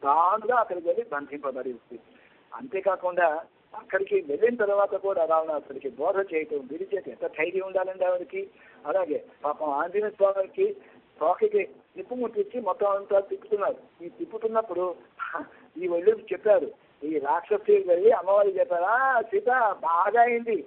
తానుగా అక్కడికి వెళ్ళి బంధింపబడింది. అంతేకాకుండా అక్కడికి వెళ్ళిన తర్వాత కూడా రావణాసుడికి బోధ చేయటం విడిచేసి ఎంత ధైర్యం ఉండాలండి ఆవిడకి. అలాగే పాపం ఆంజనేయ స్వామికి తోకకి నిప్పు ముట్టించి మొత్తం అంతా తిప్పుతున్నారు. ఈ తిప్పుతున్నప్పుడు ఈ వెళ్ళి చెప్పారు, ఈ రాక్షసి వెళ్ళి అమ్మవారికి చెప్పారా, సీత బాగా అయింది,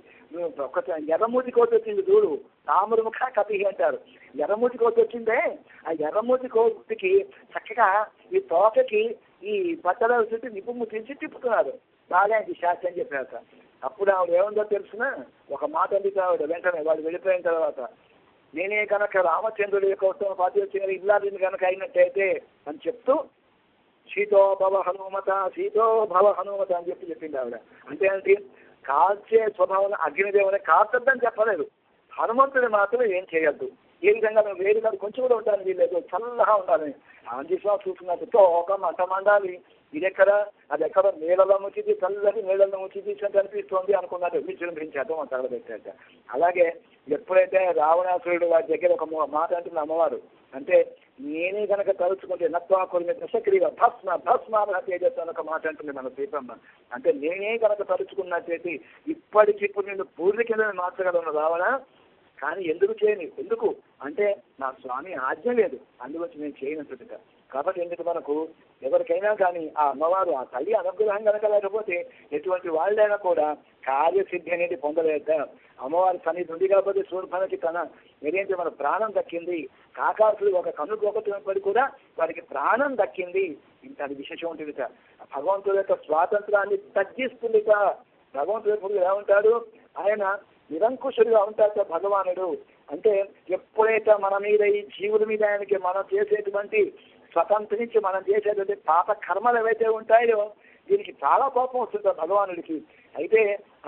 ఒక ఎర్రమూతి కోతి వచ్చింది చూడు, తామరముఖ కపి అంటారు. ఎర్రమూతి కోతి వచ్చిందే, ఆ ఎర్రమూతి కోతికి చక్కగా ఈ తోకకి ఈ బట్టలు చుట్టి నిప్పు ముట్టించి తిప్పుతున్నారు. బాగా అయింది శాస్త్రి అని చెప్పారు. అప్పుడు ఆవిడ ఏముందో తెలుసునా, ఒక మాట అందితే ఆవిడ వెంటనే వాళ్ళు వెళ్ళిపోయిన తర్వాత, నేనే కనుక రామచంద్రుడి యొక్క ఉత్తమ పాతివచ్చిన ఇల్లాదిని కనుక అయినట్టయితే అని చెప్తూ సీతో భవ హనుమత అని చెప్పింది ఆవిడ. అంటే ఏంటి? కాల్చే స్వభావం అగ్నిదేవుని కాల్చొద్దని చెప్పలేదు, హనుమంతుడి మాత్రం ఏం చేయొద్దు. ఏ విధంగా మేము వేడి కాదు కొంచెం కూడా ఉంటాను వీల్లేదు, చల్లగా ఉండాలని ఆంజనేయ చూస్తున్నట్టు ఒక మంట మండాలి. ఇది ఎక్కడ అది ఎక్కడ నీళ్ళలో ముచ్చిది, చల్లని నీళ్ళలో ముచ్చిది అనిపిస్తుంది అనుకున్నట్టు విజృంభించేద్దాం అని తగలబెట్టాక. అలాగే ఎప్పుడైతే రావణాసురుడు వారి దగ్గర ఒక మాట అంటుంది అమ్మవారు, అంటే నేనే కనుక తలుచుకుంటే నత్వాకుల దశక్రియ భస్మ తేజస్సు ఒక మాట అంటుంది మన సీతమ్మ. అంటే నేనే కనుక తలుచుకున్నట్టయితే ఇప్పటికిప్పుడు నేను పూర్తి కింద మార్చగలను రావణ, కానీ ఎందుకు చేయను? ఎందుకు అంటే నా స్వామి ఆజ్ఞ లేదు, అందువచ్చి నేను చేయనట్టుగా. కాబట్టి ఎందుకు మనకు ఎవరికైనా కానీ ఆ అమ్మవారు ఆ తల్లి అనుగ్రహం కనుక లేకపోతే ఎటువంటి వాళ్ళైనా కూడా కార్యసిద్ధి అనేది పొందలేక అమ్మవారి సన్నిధి ఉంది కాబట్టి శూర్పణకి తన ఏదైతే మన ప్రాణం దక్కింది. కాకాసులు ఒక కనుగొకటి కూడా వారికి ప్రాణం దక్కింది. ఇంత అది విశేషం ఉంటుంది. భగవంతుడి యొక్క స్వాతంత్రాన్ని తగ్గిస్తుంది. భగవంతుడు ఎప్పుడు ఎలా ఉంటాడు? ఆయన నిరంకుశుడిగా ఉంటాడు భగవానుడు. అంటే ఎప్పుడైతే మన మీద ఈ జీవుల మీద ఆయనకి మనం చేసేటువంటి స్వతంత్రించి మనం చేసేటువంటి పాప కర్మలు ఏవైతే ఉంటాయో దీనికి చాలా కోపం వస్తుంది భగవానుడికి. అయితే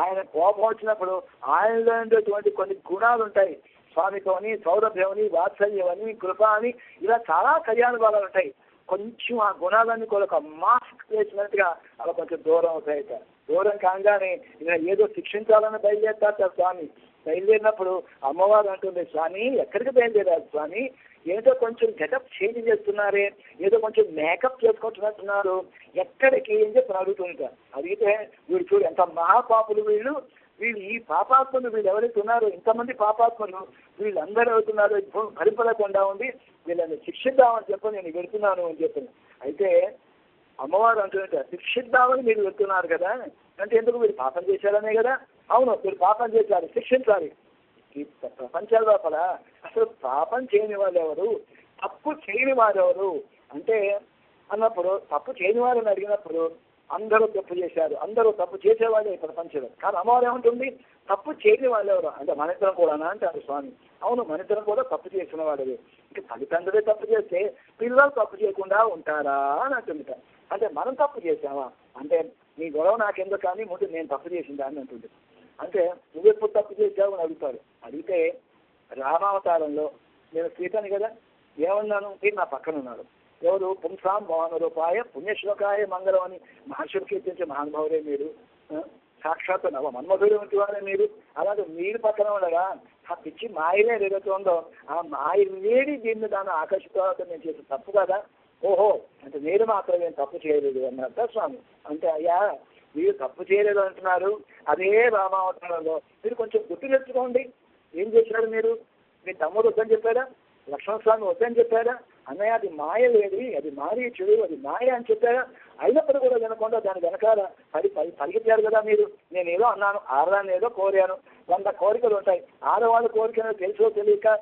ఆయన కోపం వచ్చినప్పుడు ఆయనలో ఉండేటువంటి కొన్ని గుణాలు ఉంటాయి. స్వామిత్వని, సౌరభ్యమని, వాత్సల్యం అని, కృప అని, ఇలా చాలా కళ్యాణాలు ఉంటాయి. కొంచెం ఆ గుణాలన్నీ కూడా ఒక మాస్క్ వేసినట్టుగా అలా కొంచెం దూరం అవుతాయి. దూరం కాగానే ఇలా ఏదో శిక్షించాలని బయలుదేరుతారు స్వామి. బయలుదేరినప్పుడు అమ్మవారు అంటుంది, స్వామి ఎక్కడికి బయలుదేరారు స్వామి, ఏదో కొంచెం గెటప్ చేంజ్ చేస్తున్నారే, ఏదో కొంచెం మేకప్ చేసుకుంటున్నట్టున్నారు, ఎక్కడికి అని చెప్పి అడుగుతుంటారు. అడిగితే వీడు చూడు ఎంత మహాపాపులు వీళ్ళు ఈ పాపాత్మలు వీళ్ళు ఎవరైతే ఉన్నారో ఇంతమంది పాపాత్మలు వీళ్ళందరూ అవుతున్నారు, భరింపలేకుండా ఉంది, వీళ్ళని శిక్షిద్దామని చెప్పి నేను వెళ్తున్నాను అని చెప్పాను. అయితే అమ్మవారు అంటున్నట్టు శిక్షిద్దామని మీరు వెళ్తున్నారు కదా అంటే ఎందుకు మీరు పాపం చేశారనే కదా. అవును, మీరు పాపం చేశారు, శిక్షించాలి. ఈ ప్రపంచం లోపల అసలు పాపం చేయని వాళ్ళు ఎవరు, తప్పు చేయని వారెవరు అంటే అన్నప్పుడు తప్పు చేయని వారని అడిగినప్పుడు అందరూ తప్పు చేశారు, అందరూ తప్పు చేసేవాళ్ళే ఈ ప్రపంచంలో. కానీ అమ్మవారు ఏమంటుంది, తప్పు చేయని వాళ్ళు ఎవరు అంటే మనిద్దరం కూడానా అంటారు స్వామి. అవును, మనిద్దరం కూడా తప్పు చేసిన వాళ్ళే. ఇంకా తల్లిదండ్రులే తప్పు చేస్తే పిల్లలు తప్పు చేయకుండా ఉంటారా అని అంటుంది. అంటే మనం తప్పు చేసామా అంటే నీ గొడవ నాకెందుకు కానీ ముందు నేను తప్పు చేసిందా అని అంటుంది. అంటే నువ్వెప్పుడు తప్పు చేసావు అని అడుగుతాడు. అడిగితే రామావతారంలో నేను సీతని కదా ఏమన్నాను, మీరు నా పక్కన ఉన్నారు. ఎవరు పుంసాం మోహన రూపాయ పుణ్యశ్లోకాయ మంగళం అని మహర్షులు కీర్తించే మహానుభావులే మీరు, సాక్షాత్ నవ మన్మధుడు వంటి వారే మీరు. అలాగే మీరు పక్కన ఉండగా ఆ పిచ్చి మాయలే ఏదైతే ఉందో ఆ మాయ వేడి దీన్ని దాన్ని ఆకర్షిత నేను చేసిన తప్పు కదా. ఓహో అంటే నేను మాత్రం ఏం తప్పు చేయలేదు అన్నట్ట స్వామి. అంటే అయ్యా మీరు తప్పు చేయలేదు అంటున్నారు, అదే రామావతారంలో మీరు కొంచెం గుర్తు తెచ్చుకోండి. ఏం చేశారు మీరు? మీ తమ్ముడు వద్దని చెప్పారా, లక్ష్మణస్వామి వద్దని చెప్పారా, అన్నయ్య అది మాయ లేది, అది మారీచుడు, అది మాయ అని చెప్పారా? అయినప్పుడు కూడా వినకుండా దాని వెనకాల పరిగెత్తారు కదా మీరు. నేను ఏదో అన్నాను, ఆడదాన్ని ఏదో కోరాను, 100 కోరికలు ఉంటాయి. ఆడవాళ్ళ కోరికలు తెలుసో తెలియక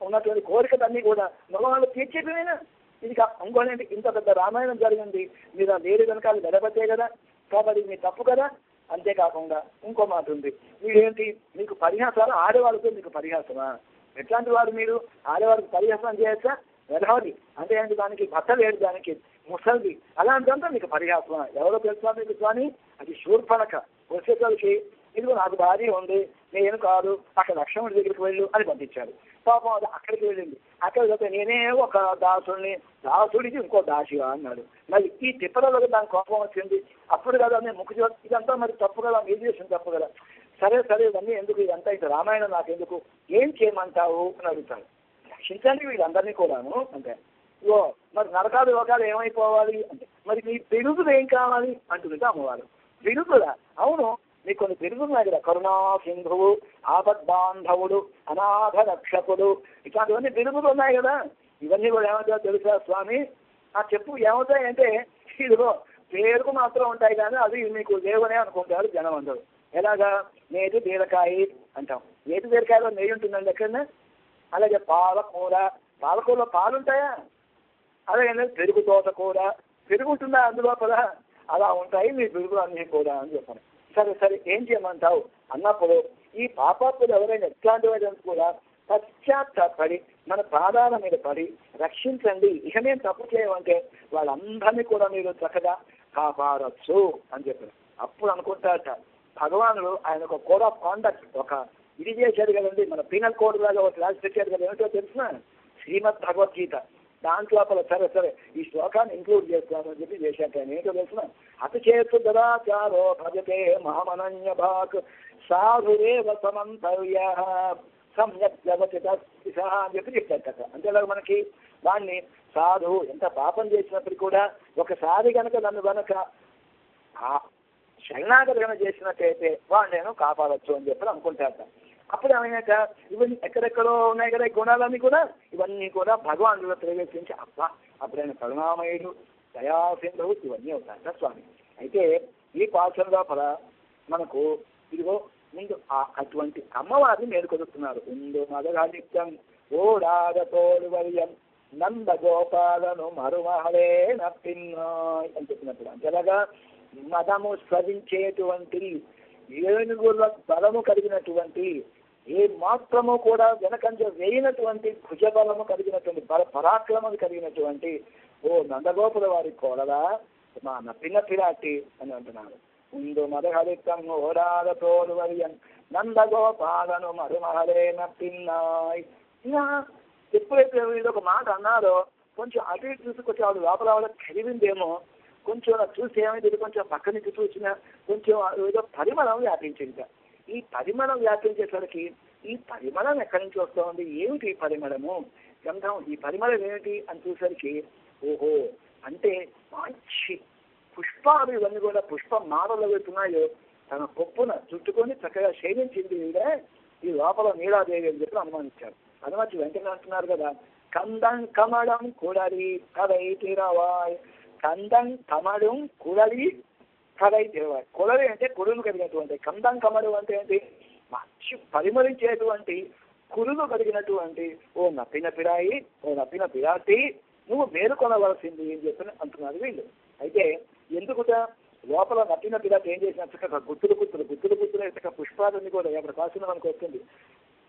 ఉన్నటువంటి కోరికలన్నీ కూడా మగవాళ్ళు తీర్చేపోయినా ఇది ఇంకోనేంటి, ఇంత పెద్ద రామాయణం జరిగింది, మీరు ఆ వేరు వెనకాల గడపతే కదా, కాబట్టి మీ తప్పు కదా. అంతేకాకుండా ఇంకో మాట ఉంది, మీరేంటి మీకు పరిహాసాలు, ఆడవాళ్ళతో మీకు పరిహాసమా? ఎట్లాంటి వారు మీరు? ఆడవాళ్ళకి పరిహాసం చేయొచ్చా? వెధవది అంటే ఏంటి, దానికి భర్త లేడు, దానికి ముసలిది, అలాంటిదంతా మీకు పరిహాసమా? ఎవరో తెలుసా మీకు స్వామి? అది శూర్పణఖ వచ్చేసరికి ఇదిగో నాకు భార్య ఉంది, నేను కాదు, అక్కడ లక్ష్మణుడి దగ్గరికి వెళ్ళు అని పంపించారు. పాపం అది అక్కడికి వెళ్ళింది. అక్కడికి వెళ్తే నేనే ఒక దాసుడిని, దాసుడికి ఇంకో దాసిగా అన్నాడు. మరి ఈ తిప్పలలో దాని కోపం వచ్చింది. అప్పుడు కదా నేను ముక్కు ఇదంతా మరి తప్పు కదా, మీరు చేసిన తప్పు కదా. సరే సరే ఇవన్నీ ఎందుకు, ఇదంతా ఇంత రామాయణం నాకు ఎందుకు, ఏం చేయమంటావు అని అడుగుతాను. రక్షించండి వీళ్ళందరినీ కూడాను అంటే. ఇగో మరి నరకాలు లోకాలు ఏమైపోవాలి అంటే మరి మీ పెరుగులు ఏం కావాలి అంటుంది అమ్మవారు. పెరుగులా? అవును, మీకు కొన్ని పెరుగున్నాయి కదా, కరుణా సింధువు, ఆపద్బాంధవుడు, అనాథ రక్షకుడు, ఇట్లాంటివన్నీ పెరుగులు ఉన్నాయి కదా. ఇవన్నీ కూడా ఏమవుతాయో తెలుసా స్వామి? ఆ చెప్పు ఏమవుతాయంటే ఇదిగో పేరుకు మాత్రం ఉంటాయి కానీ అది మీకు లేవనే అనుకుంటారు జనం అందరూ. ఎలాగా? నేతి బీరకాయ అంటాం. నేతి బీరకాయలో నెయ్యి ఉంటుందండి ఎక్కడన్నా. అలాగే పాలకూర, పాలకూరలో పాలు ఉంటాయా? అలాగే పెరుగు తోటకూర, పెరుగు ఉంటుందా అందులోపల? అలా ఉంటాయి మీ పెరుగులు అన్నీ కూడా అని చెప్పాను. సరే సరే ఏం చేయమంటావు అన్నప్పుడు ఈ పాపాత్ములు ఎవరైనా ఎట్లాంటి వారికి కూడా పశ్చాత్తాపడి మన పాదాల మీద పడి రక్షించండి, ఇక నేను తప్పు చేయమంటే వాళ్ళందరినీ కూడా మీరు చక్కగా కాపాడచ్చు అని చెప్పారు. అప్పుడు అనుకుంటారట భగవానుడు ఆయన ఒక కోడ్ ఆఫ్ కాండక్ట్, ఒక ఇది చేశాడు కదండి, మన పీనల్ కోడ్ లాగా ఒక క్లాస్ పెట్టాడు కదా. ఏమిటో తెలిసిన శ్రీమద్ భగవద్గీత దాంట్లో సరే సరే ఈ శ్లోకాన్ని ఇంక్లూడ్ చేస్తామని చెప్పి చేశాక ఏంటో తెలిసిన అతి చేతు దదాచారో భజతే మహమనన్య భాక్ సాధురేవ సమంతవ్య సమ్యక్ జగతిత అని చెప్పి చెప్పారు కదా. అంతేలాగా మనకి వాడిని సాధువు ఎంత పాపం చేసినప్పుడు కూడా ఒకసారి కనుక నన్ను కనుక శరణాగతి చేసినట్టయితే వాడు నేను కాపాడచ్చు అని చెప్పి అనుకుంటారట. అప్పుడు ఏమైనాక ఇవన్నీ ఎక్కడెక్కడో ఉన్నాయి కదా ఈ గుణాలన్నీ కూడా, ఇవన్నీ కూడా భగవానుడిలో ప్రవేశించి అబ్బా అప్పుడైనా కరుణామయుడు, దయాసింధువు ఇవన్నీ అవుతారట స్వామి. అయితే ఈ పాఠం లోపల మనకు ఇదిగో ముందు అటువంటి అమ్మవారిని మేలుకొలుస్తున్నారు. ముందు మదఘాలిత్యం ఓడాదతోడు వర్యం నంద గోపాలను మరుమహలే నప్పిన్నో అని చెప్పినప్పుడు అంతేలాగా మదము స్వరించేటువంటి ఏనుగుల బలము కలిగినటువంటి, ఏ మాత్రము కూడా వెనకంజ వేయినటువంటి భుజబలము కలిగినటువంటి, పరాక్రమం కలిగినటువంటి ఓ నందగోపుల వారి కోడలా, మా నప్పిన పిరాటి అని అంటున్నాడు. ముందు మదహరితం ఓడాద తోడువరియన్ నందగోపాలను మరుమహలే నప్పిన్నాయ్. ఇలా ఎప్పుడైతే వీళ్ళు ఒక మాట అన్నారో కొంచెం అటు ఇటు చూసుకొచ్చి ఆవిడ లోపల కరివిందేమో, కొంచెం చూసి ఏమైంది, కొంచెం పక్క నుంచి చూసిన కొంచెం ఏదో పరిమళం వ్యాపించింది. ఈ పరిమళం వ్యాపించేసరికి ఈ పరిమళం ఎక్కడి నుంచి వస్తుంది, ఏమిటి ఈ పరిమళము, గంధం, ఈ పరిమళం ఏమిటి అని చూసరికి ఓహో అంటే మంచి పుష్పాలు ఇవన్నీ కూడా పుష్ప మాలలు వెళ్తున్నాయో తన పొప్పున చుట్టుకొని చక్కగా శేఖించింది వీడే ఈ లోపల నీలాదేవి అని చెప్పి అనుమానించారు. అనుమతి వెంటనే అంటున్నారు కదా, కందం కమడం కుడలి కదై తీరవాయ్. కందం కమడం కుడలి కదై తీరవాయ్. కుడలి అంటే కుడులు కలిగినటువంటి, కందం కమడం అంటే ఏంటి, మంచి పరిమళించేటువంటి కురులు కలిగినటువంటి ఓ నప్పిన పిరాయి, ఓ నప్పిన పిరాటి, నువ్వు మేలుకొనవలసింది అని చెప్పి అంటున్నారు వీళ్ళు. అయితే ఎందుకుట లోపల నప్పిన పిరాటి ఏం చేసిన చక్కగా గుత్తులు చక్కగా పుష్పాలన్నీ కూడా ఎక్కడ కాసిన మనకు వస్తుంది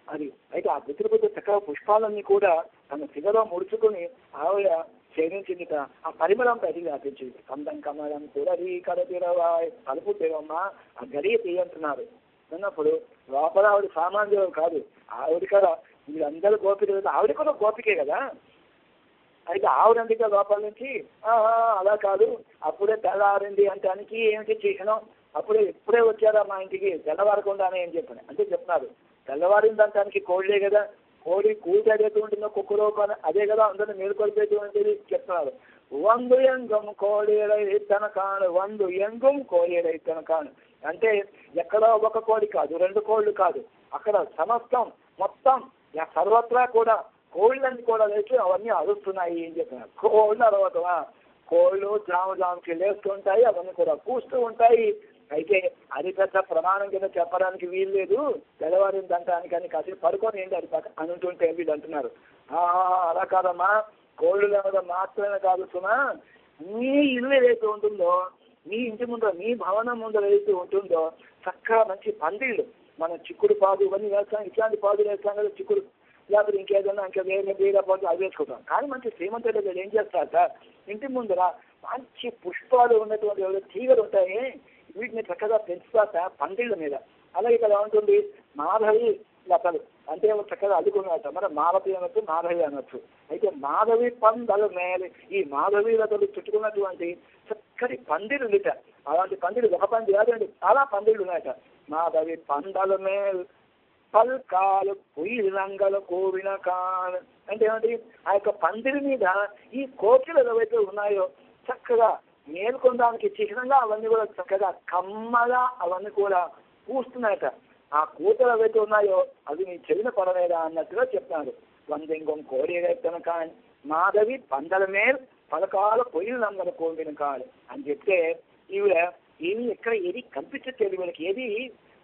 అది. అయితే ఆ గుత్తులు చక్కగా పుష్పాలన్నీ కూడా తన శిగలో ముడుచుకుని ఆవిడ చేయించింది. ఆ పరిమళం బయటికి వ్యాపించింది. కందం కమలం కుడలి కడ తీరవాయ్. కలుపు తీరమ్మా, ఆ గడియ తీయంటున్నారు అన్నప్పుడు లోపల ఆవిడ సామాన్యులు కాదు, ఆవిడ కదా వీళ్ళందరూ గోపిక, ఆవిడ కూడా గోపికే కదా. అయితే ఆవిడందుకే లోపల నుంచి అలా కాదు, అప్పుడే తెల్లారింది అంటే అనికి ఏమిటి చేసినాం, ఎప్పుడే వచ్చారా మా ఇంటికి, తెల్లవారకుండానే ఏం చెప్పాను అంటే చెప్తున్నారు. తెల్లవారిందంటానికి కోళ్ళే కదా, కోడి కూటి అదేది ఉంటుందో కుక్కలో అదే కదా అందరినీ మేలుకొల్పేటువంటిది చెప్తున్నారు. వందు ఎంగం కోడేడై తనకాను, వందు ఎంగం కోడేడై తనకాను అంటే ఎక్కడో ఒక కోడి కాదు, 2 కోళ్ళు కాదు, అక్కడ సమస్తం మొత్తం సర్వత్రా కూడా కోళ్ళని కూడా లేచి అవన్నీ అరుస్తున్నాయి అని చెప్పినారు. కోళ్ళు అరవటమా, కోళ్ళు జాముకి లేస్తుంటాయి, అవన్నీ కూడా కూస్తూ ఉంటాయి. అయితే అది పెద్ద ప్రమాణం కింద చెప్పడానికి వీలు లేదు, తెల్లవారిందంటానికని కాసేపు పడుకొని ఏంటి అది పక్క అని ఉంటుంటే వీళ్ళు అంటున్నారు. అలా కాదమ్మా, కోళ్ళు లేవడం మాత్రమే కాదు సుమా, నీ ఇల్లు ఏదైతే ఉంటుందో, నీ ఇంటి ముందు నీ భవనం ముందు ఏదైతే ఉంటుందో చక్కగా మంచి పందిళ్ళు, మనం చిక్కుడు పాదు ఇవన్నీ వేస్తాం, ఇట్లాంటి పాదులు వేస్తాం కదా, చిక్కుడు లేకపోతే ఇంకేదన్నా ఇంకా వేరే పాటు అవి వేసుకుంటాం. కానీ మంచి శ్రీమంతుడు ఏం చేస్తారు సార్, ఇంటి ముందర మంచి పుష్పాలు ఉన్నటువంటి తీగలు ఉంటాయి, వీటిని చక్కగా పెంచుతాక పందిళ్ళ మీద. అలాగే ఇక్కడ ఉంటుంది మాధవి లతలు అంటే చక్కగా అల్లుకున్నట్టు, మరి మాలతి అనొచ్చు, మాధవి అనొచ్చు. అయితే మాధవి పందలు మేలు, ఈ మాధవి లతలు చుట్టుకున్నటువంటి చక్కటి పందిళ్ళు లిట, అలాంటి పందిళ్ళు ఒక పంది కాదండి, చాలా పందిళ్ళు ఉన్నాయట. మాధవి పందలు మేలు పల్కాలు పొయ్యి రంగలు కోవిన కాలు అంటే ఏమిటి, ఆ యొక్క పందిరి మీద ఈ కోకిలు ఏవైతే ఉన్నాయో చక్కగా మేల్కొనడానికి చిహ్నంగా అవన్నీ కూడా చక్కగా కమ్మగా అవన్నీ కూడా పూస్తున్నాయట. ఆ కూతలు ఏవైతే ఉన్నాయో అవి నీ చెవిన పడలేదా అన్నట్టుగా చెప్తాడు. వందెంగం కోడిన కాని మాధవి పందల మేల్ పలకాల పొయ్యి రంగలు కోవిన కాలు అని చెప్తే ఈవిడ ఏమి ఎక్కడ ఏది కనిపించట్లేదు, వీళ్ళకి ఏది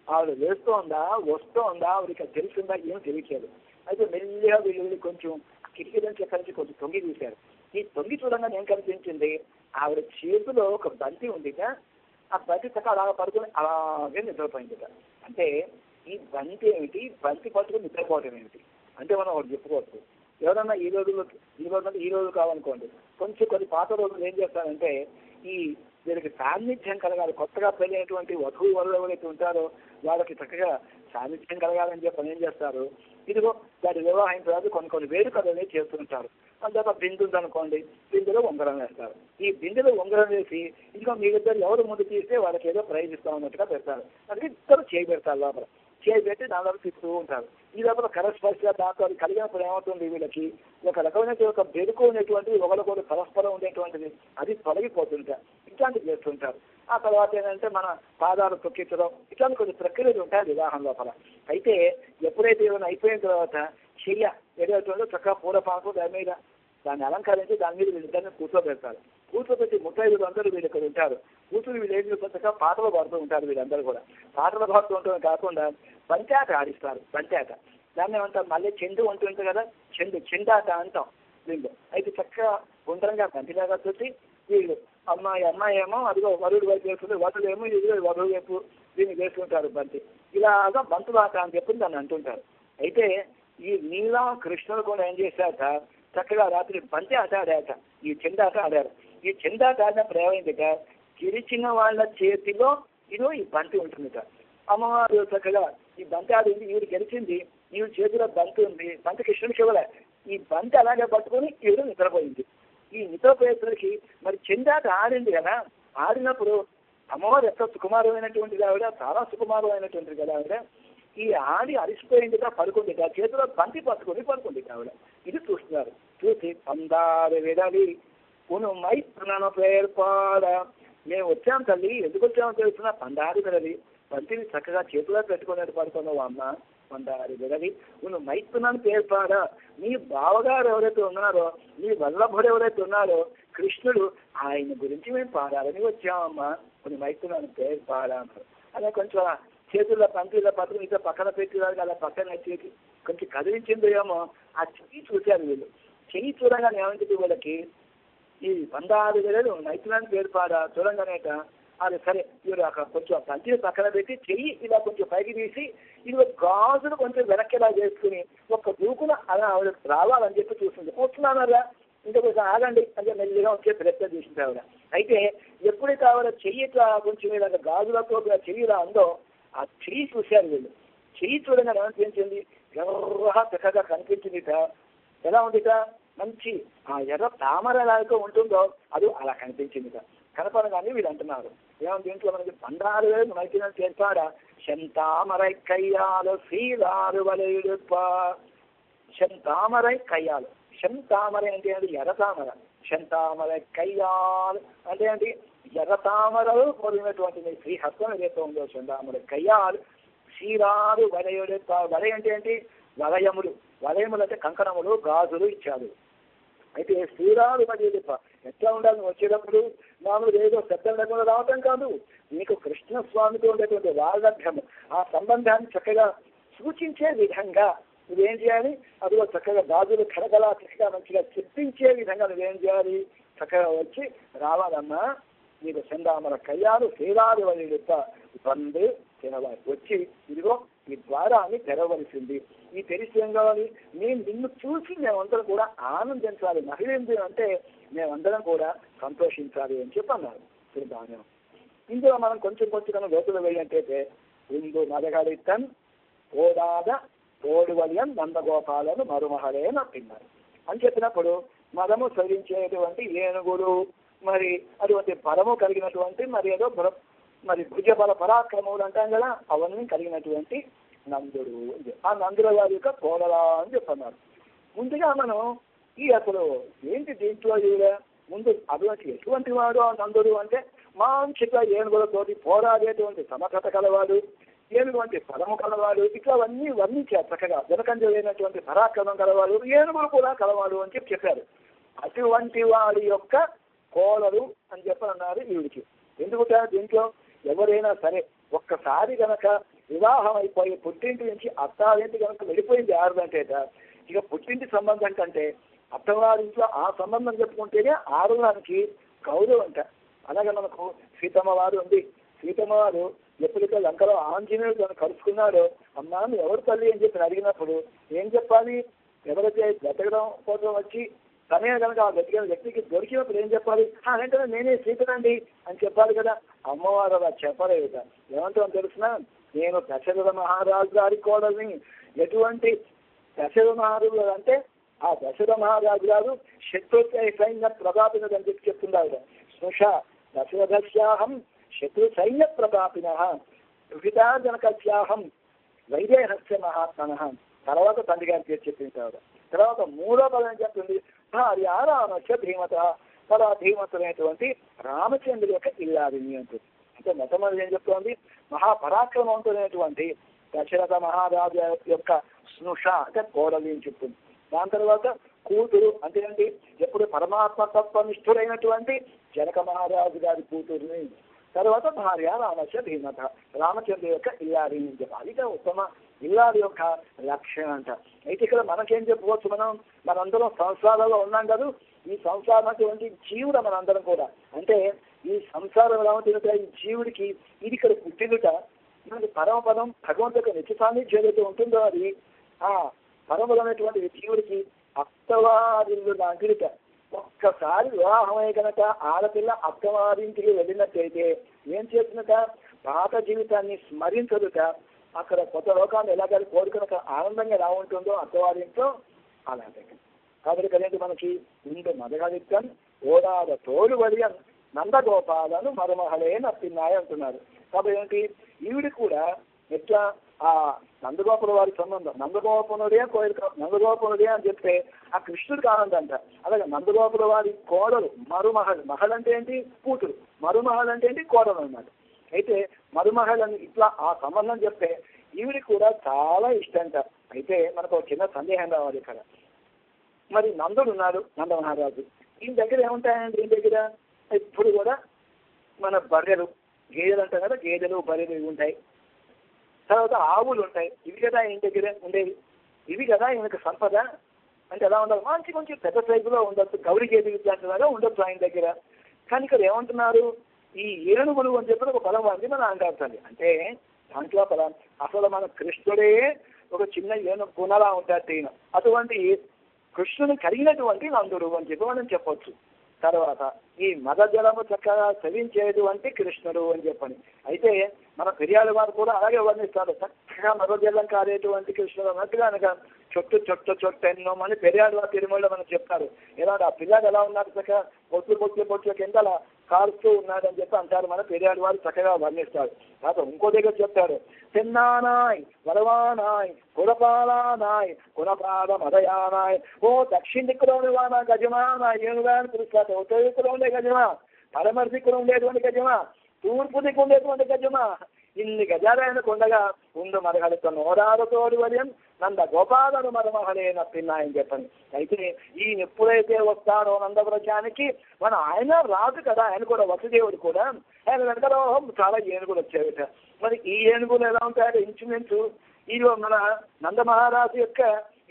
ఆవిడ వేస్తోందా వస్తోందా ఆవిడకి తెలుస్తుందా ఏం తెలియట్లేదు. అయితే మెల్లిగా వీళ్ళు కొంచెం కిటికీ నుంచి ఎక్కడి నుంచి కొంచెం తొంగి చూశారు. ఈ తొంగి చూడంగానే ఏం కనిపించింది, ఆవిడ చేతిలో ఒక బంతి ఉంది, ఆ బంతి చక్క అలాగ పడుకుని అలాగే నిద్రపోయింది. అంటే ఈ బంతి ఏమిటి, బంతి పట్టుకుని నిద్రపోవటం ఏమిటి అంటే మనం ఒకటి చెప్పుకోవచ్చు. ఎవరన్నా ఈ రోజు కావాలనుకోండి, కొన్ని పాత రోజులు ఏం చేస్తారంటే ఈ వీళ్ళకి సాన్నిధ్యం కలగాలి, కొత్తగా పెళ్ళైనటువంటి వధువు వరులు ఎవరైతే ఉంటారో వాళ్ళకి చక్కగా సాన్నిధ్యం కలగాలని చెప్పి ఏం చేస్తారు, ఇదిగో దాని వివాహం తర్వాత కొన్ని వేడుకలు అనేది చేస్తుంటారు. అందులో బిందు ఉందనుకోండి, బిందులో ఉంగరం వేస్తారు. ఈ బిందులో ఉంగరం వేసి ఇదిగో మీ ఇద్దరు ఎవరు ముందు తీస్తే వాళ్ళకి ఏదో ప్రైజ్ ఇస్తా ఉన్నట్టుగా పెడతారు. అందుకే ఇద్దరు చేయి పెడతారు, లోపల చేయి పెట్టి దానిలో తిప్పుతూ ఉంటారు. ఈ లోపల కరస్పర్శగా దాంతో అది కలిగినప్పుడు ఏమవుతుంది, వీళ్ళకి ఒక రకమైన ఒక బెరుకు ఉండేటువంటిది ఒకరికొకరు పరస్పరం ఉండేటువంటిది అది తొలగిపోతుంటారు, ఇట్లాంటివి చేస్తుంటారు. ఆ తర్వాత ఏంటంటే మన పాదాలు తొక్కించడం, ఇట్లాంటి కొన్ని ప్రక్రియలు ఉంటాయి వివాహం లోపల. అయితే ఎప్పుడైతే ఏమైనా అయిపోయిన తర్వాత చెయ్య ఏదైతుందో చక్కగా పూలపాకు దాని మీద దాన్ని అలంకరించి దాని మీద వీళ్ళిద్దరిని కూర్చోబెడతారు. కూర్చోబెట్టి 35 అందరూ వీళ్ళు ఇక్కడ ఉంటారు. కూర్చుని వీళ్ళు ఏం చక్కగా పాటలు పాడుతూ ఉంటారు. వీళ్ళందరూ కూడా పాటలు పాడుతూ ఉండటమే కాకుండా బంతాట ఆడిస్తారు. బంతాట దాన్ని ఏమంటారు, మళ్ళీ చెండు ఉంటుంటుంది కదా, చెండాట అంటాం వీళ్ళు. అయితే చక్కగా గుండ్రంగా బంతిలాగా చుట్టి వీళ్ళు అమ్మాయి ఏమో అదిగో వరుడు వైపు వేస్తుంది, వరుడు ఏమో ఇదిగో వరుడు వైపు దీన్ని వేసుకుంటారు బంతి. ఇలాగా బంతులాట అని చెప్పి దాన్ని అంటుంటారు. అయితే ఈ నీలా కృష్ణుడు కూడా ఏం చేశాక చక్కగా రాత్రి బంతి ఆట ఆడాట, ఈ చెండాట ఆడారు. ఈ చెండాట ఆడినప్పుడు ఏమైందిట, గెలిచిన వాళ్ళ చేతిలో ఇదో ఈ బంతి ఉంటుందిట. అమ్మవారు చక్కగా ఈ బంతి ఆడింది, ఈవిడ గెలిచింది, ఈవిడ చేతిలో బంతి ఉంది, బంతి కృష్ణుడికి ఇవ్వలే. ఈ బంతి అలాగే పట్టుకొని ఈవిడ నిద్రపోయింది. ఈ నిద్రపోయేసరికి మరి చెండాట ఆడింది కదా, ఆడినప్పుడు అమ్మవారు ఎంత సుకుమారమైనటువంటిది ఆవిడ, చాలా సుకుమారమైనటువంటిది కదా ఆవిడ. ఈ ఆడి అరిసిపోయిందిగా పడుకుంది, ఆ చేతిలో బంతి పట్టుకొని పడుకుంది ఆవిడ. ఇది చూస్తున్నారు. చూసి పందారు విడలి ఉను మైత్రులను పేర్పాడ, మేము వచ్చాం తల్లి, ఎందుకు వచ్చామో తెలుస్తున్నా, పందారు విడలి బంతిని చక్కగా చేతిలో పెట్టుకునేది పడుకున్నావు అమ్మ, పందారు విడలి ఉను మైత్రులను పేర్పాడ, నీ బావగారు ఎవరైతే ఉన్నారో, నీ వల్లభుడు ఎవరైతే ఉన్నారో కృష్ణుడు, ఆయన గురించి మేము పాడాలని వచ్చామమ్మా, కొన్ని మైత్రులను పేర్పాడ అంటారు. అలా కొంచెం చేతుల్లో పంపిలో పట్టుకుని ఇట్లా పక్కన పెట్టేవారు, అలా పక్కన చేతి కొంచెం కదిలించిందో ఏమో, ఆ చెయ్యి చూశారు వీళ్ళు. చెయ్యి చూడగానే ఏమంటుంది వీళ్ళకి, ఈ పందారు వేలు మైత్రులను పేర్పాడ చూడంగానేట, అది సరే వీరు అక్కడ కొంచెం పంచిని పక్కన పెట్టి చెయ్యి ఇలా కొంచెం పైకి తీసి ఇది గాజులు కొంచెం వెనక్కిలా చేసుకుని ఒక దూకున అలా ఆవిడ రావాలని చెప్పి చూస్తుంది. వస్తున్నారా, ఇంకా కొంచెం ఆగండి అంటే మెల్లిగా వచ్చే ప్రయత్నం చేసింది ఆవిడ. అయితే ఎప్పుడైతే ఆవిడ చెయ్యి ఇట్లా కొంచెం ఇలా గాజులతో చెయ్యిలా ఉందో, ఆ చెయ్యి చూశారు వీళ్ళు. చెయ్యి చూడగానే ఏమనిపించింది, ఎర్రగా చక్కగా కనిపించిందిట. ఎలా ఉందిట, మంచి ఆ ఎర్ర తామర ఎలాగో ఉంటుందో అది అలా కనిపించిందిట. కనపడగానే వీళ్ళు అంటున్నారు, ఏమన్నా దీంట్లో మనకి పండారు వేలు మైత్రులను చేర్పాడ, శంతామరై కయ్యాలు శ్రీరారు వలయుడుప్ప. శంతామరై కయ్యాలు, శంతామర అంటే ఏంటి, ఎర్రతామర. శంతామరై కయ్యాలు అంటే ఏంటి, ఎర్రతామరలు కోరినటువంటి శ్రీహస్తం ఏదైతే ఉందో శంతామర కయ్యాలు శ్రీరారు వలయుడుప్ప. వలయ అంటే ఏంటి, వలయములు. వలయములు అంటే కంకణములు, గాజులు ఇచ్చారు. అయితే శ్రీరారు వలయుడుప్ప ఎట్లా ఉండాలి, వచ్చేటప్పుడు మామూలు ఏదో శబ్దం లేకుండా రావటం కాదు, నీకు కృష్ణస్వామితో ఉండేటువంటి వారధర్యము, ఆ సంబంధాన్ని చక్కగా సూచించే విధంగా నువ్వేం చేయాలి, అదిగో చక్కగా గాజులు కడగలా చక్కగా మంచిగా చెప్పించే విధంగా నువ్వేం చేయాలి, చక్కగా వచ్చి రావాలమ్మా, నీకు చందామర కయ్యాలు శ్రీరారు వలయుడుప్ప బంద్ తెరవాలి, వచ్చి ఇదిగో ఈ ద్వారాన్ని తెరవలసింది. ఈ తెరిచి ఏం కావాలి, మేము నిన్ను చూసి మేమందరం కూడా ఆనందించాలి, మహిళ అంటే మేమందరం కూడా సంతోషించాలి అని చెప్పి అన్నారు. బాగా ఇందులో మనం కొంచెం కొంచెం లోతులు వెళ్ళినట్టయితే, ఇందు మదగడితన్ ఓడాద ఓడువలియం నందగోపాలను మరుమహలే నప్పిన్నారు అని చెప్పినప్పుడు, మదము సరించేటువంటి ఏనుగులు, మరి అటువంటి బలము కలిగినటువంటి మరి ఏదో మరి భుజబల పరాక్రమములు అంటాం కదా, అవన్నీ కలిగినటువంటి నందుడు. ఆ నందుల వారి యొక్క కోడలా అని చెప్పన్నారు. ముందుగా మనం ఈ అసలు ఏంటి దీంట్లో ముందు అటువంటి ఎటువంటి వాడు ఆ నందుడు అంటే, మాంసిక ఏనుగులతోటి పోరాడేటువంటి సమర్థత కలవాడు, ఏనుగు వంటి పదము కలవాడు, ఇట్లా అవన్నీ వర్ణించారు చక్కగా. వెనకంజ లేనటువంటి పరాక్రమం కలవాడు, ఏనుగులు కూడా కలవాడు అని చెప్పారు. అటువంటి వాడి యొక్క కోడలు అని చెప్పన్నారు ఈవిడికి. ఎందుకంటే దీంట్లో ఎవరైనా సరే ఒక్కసారి కనుక వివాహం అయిపోయి పుట్టింటి నుంచి అత్తారింటి కనుక వెళ్ళిపోయింది ఆరుదంటే, ఇక పుట్టింటి సంబంధం కంటే అత్తవారింట్లో ఆ సంబంధం చెప్పుకుంటేనే ఆరుదానికి గౌరవం అంట. అలాగే మనకు సీతమ్మ వారు ఉంది. సీతమ్మ వారు ఎప్పుడైతే లంకలో ఆంజనేయుడు కలుసుకున్నాడో, అమ్మా ఎవరు తల్లి అని చెప్పి అడిగినప్పుడు ఏం చెప్పాలి, ఎవరైతే వెతకడం కోసం వచ్చి తనే కనుక ఆ వెతికిన వ్యక్తికి దొరికినప్పుడు ఏం చెప్పాలి, అంటే నేనే సీతనండి అని చెప్పాలి కదా. అమ్మవారు అలా చెప్పలేదు కదా. ఏమంటామని తెలిసిన, నేను దశరథ మహారాజు గారి కోడల్ని. ఎటువంటి దశరథ మహారాజు అంటే, ఆ దశరథ మహారాజు గారు శత్రు సైన్య ప్రతాపినది అని చెప్పి చెప్తున్నారు. స్నుష దశరథస్యాహం శత్రు సైన్య ప్రతాపిన దుహితాజనకస్యాహం వైదేహస్య మహాత్మన. తర్వాత తండ్రి గారి పేరు చెప్పింటారు. తర్వాత మూడో పదం చెప్తుంది, భార్య రామస్య ధీమత. తల ధీమతులైనటువంటి రామచంద్రుడి యొక్క ఇల్లాదిని అంటుంది. అంటే మొట్టమొదటి ఏం చెప్తోంది, మహాపరాక్రమంతులైనటువంటి దశరథ మహారాజు యొక్క స్నుష అంటే కోడలి అని చెప్తుంది. దాని తర్వాత కూతురు అంటే ఏంటి, ఎప్పుడు పరమాత్మ తత్వనిష్ఠుడైనటువంటి జనక మహారాజు గారి కూతురుని. తర్వాత భార్య రామస్య ధీమత, రామచంద్రుడి యొక్క ఇల్లాది అని చెప్పాలి. ఇక ఉత్తమ ఇల్లాది యొక్క లక్షణం అంట. అయితే ఇక్కడ మనకేం చెప్పుకోవచ్చు, మనందరం సంసారంలో ఉన్నాం కదా. ఈ సంసారం అటువంటి జీవుడు మనందరం కూడా. అంటే ఈ సంసారం ఎలా ఉంటుంది, ఈ జీవుడికి ఇది ఇక్కడ పుట్టిందుట, మనకి పరమపదం భగవంతుడికి నిత్య సాన్నిధ్యం ఏదైతే ఉంటుందో అది ఆ పరమపదమైనటువంటి జీవుడికి అత్తవారిల్లు లాంటిదిట. ఒక్కసారి వివాహమై కనుక ఆడపిల్ల అత్తవారింటికి వెళ్ళినట్టయితే ఏం చేస్తున్నట, పాత జీవితాన్ని స్మరించదుట. అక్కడ కొత్త లోకాన్ని ఎలాగైనా కోరుకున్న ఆనందంగా ఎలా ఉంటుందో అత్తవారింట్లో అలాగే. కాబట్టి కదేంటి మనకి ఇందు మదగలిత్తం ఓడాద తోడు వడియం నందగోపాలను మరుమహలే నప్పిన్నాయి అంటున్నారు. కాబట్టి ఏంటి, ఈవిడి కూడా ఎట్లా ఆ నందగోపుల వారి సంబంధం, నందగోపునుడే కోరిక, నందగోపునుడే అని చెప్తే ఆ కృష్ణుడికి ఆనందం అంట. అలాగే నందగోపుల వారి కోడలు మరుమహల్, మహల్ అంటే ఏంటి కూతురు, మరుమహల్ అంటే ఏంటి కోడలు అన్నమాట. అయితే మరుమహల్ అని ఇట్లా ఆ సంబంధం చెప్తే ఈవిడికి కూడా చాలా ఇష్టంట. అయితే మనకు ఒక చిన్న సందేహం రావాలి ఇక్కడ. మరి నందుడు ఉన్నాడు, నంద మహారాజు, ఈయన దగ్గర ఏముంటాయండి? ఈయన దగ్గర ఇప్పుడు కూడా మన బర్రెలు, గేదెలు అంటాం కదా, గేదెలు బర్రెలు ఇవి ఉంటాయి. తర్వాత ఆవులు ఉంటాయి. ఇవి కదా ఈయన దగ్గర ఉండేవి, ఇవి కదా ఈయనకు సంపద. అంటే ఎలా ఉండాలి, మంచి కొంచెం పెద్ద సైజులో ఉండొచ్చు, గౌరీ గేదెలు ఇట్లాంటిలాగా ఉండొచ్చు ఆయన దగ్గర. కానీ ఇక్కడ ఏమంటున్నారు, ఈ ఏనుగులు అని చెప్పి ఒక పదం వాడి మనం అంటాడుతుంది. అంటే దాంట్లో పదం అసలు మన కృష్ణుడే ఒక చిన్న ఏనుగు గుణలా ఉంటాడు ఈయన. అటువంటి కృష్ణుని కలిగినటువంటి నందుడు అని చెప్పి మనం చెప్పొచ్చు. తర్వాత ఈ మద జలము చక్కగా సేవించేటువంటి కృష్ణుడు అని చెప్పని. అయితే మన పెరియాడు వారు కూడా అలాగే వర్ణిస్తారు, చక్కగా మద జలం కారేటువంటి కృష్ణుడు అన్నట్టుగా అనగా చొట్టు చొట్టు చొట్టు ఎన్నో అని పెరియాడు వారు తిరుమలలో మనం చెప్తారు. ఎలా ఆ పిల్లాడు ఎలా ఉన్నాడు, చక్కగా పొట్లు కింద అలా కారుస్తూ ఉన్నాడని చెప్పి అంటారు, మన పెరియాడు వారు చక్కగా వర్ణిస్తారు. తర్వాత ఇంకో దగ్గర చెప్తారు, తెన్నానాయ్ వరవానాయ్ కులపాలానాయ్ కులపాద మదయానాయ్. ఓ దక్షిణ దిక్కులోని వాన గజమా నా ఏనుగా అని పిలుస్తారు. ఉత్తర దిక్కులో ఉండే గజమా, పడమర దిక్కులో ఉండేటువంటి గజమా, తూర్పు దిక్కు ఉండేటువంటి గజమా, ఇన్ని గజాలైన కొండగా ఉండు మరగలుతో నోరాలతోడు వలయం నంద గోపాలను మరమహలే నప్పిన్నాయని చెప్పండి. అయితే ఈయన ఎప్పుడైతే వస్తాడో నందవ్రజానికి మన ఆయన రాదు కదా, ఆయన కూడా వసుదేవుడు కూడా, ఆయన వెనకలో చాలా ఏనుగులు వచ్చాయట. మరి ఈ ఏనుగులు ఎలా ఉంటాయో ఇంచుమించు ఈ మన నంద మహారాజు యొక్క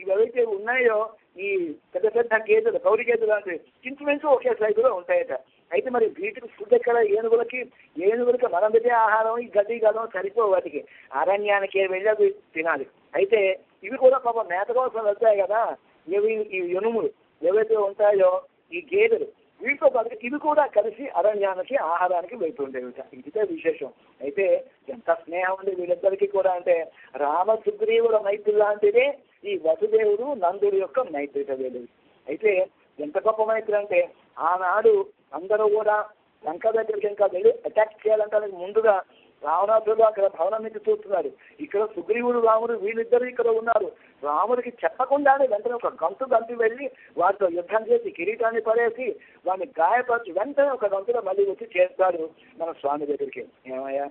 ఇవి ఏవైతే ఉన్నాయో ఈ పెద్ద పెద్ద గేదెలు, గౌరీ గేదెలు లాంటివి ఇంచుమించు ఒకే సైజులో ఉంటాయట. అయితే మరి వీటికి ఫుడ్ ఎక్కడ, ఏనుగులకి మనం పెట్టే ఆహారం ఈ గడ్డి గదం సరిపో, వాటికి అరణ్యానికి వెళ్ళి తినాలి. అయితే ఇవి కూడా పాపం మేత కోసం వెళ్తాయి కదా, ఈ ఎనుములు ఏవైతే ఉంటాయో ఈ గేదెలు, వీటితో పాటు ఇవి కూడా కలిసి అరణ్యానికి ఆహారానికి వెళ్తుండేవి. ఇదితే విశేషం. అయితే ఎంత స్నేహం ఉంది వీళ్ళిద్దరికీ కూడా అంటే, రామ సుగ్రీవుల మైత్రి లాంటిదే ఈ వసుదేవుడు నందుడి యొక్క మైత్రిక వేలు. అయితే ఎంత గొప్ప మైత్రి అంటే, ఆనాడు అందరూ కూడా లంక దగ్గరికి ఇంకా వెళ్ళి అటాక్ చేయాలంటే ముందుగా రావణాసురుడు అక్కడ భవనం నుంచి చూస్తున్నాడు. ఇక్కడ సుగ్రీవుడు రాముడు వీళ్ళిద్దరూ ఇక్కడ ఉన్నారు. రాముడికి చెప్పకుండానే వెంటనే ఒక గంతు వెళ్ళి వాటితో యుద్ధం చేసి కిరీటాన్ని పడేసి వాడిని గాయపరిచి వెంటనే ఒక గంతులో మళ్ళీ వచ్చి చేస్తాడు మన స్వామి దగ్గరికి. ఏమయ్యా,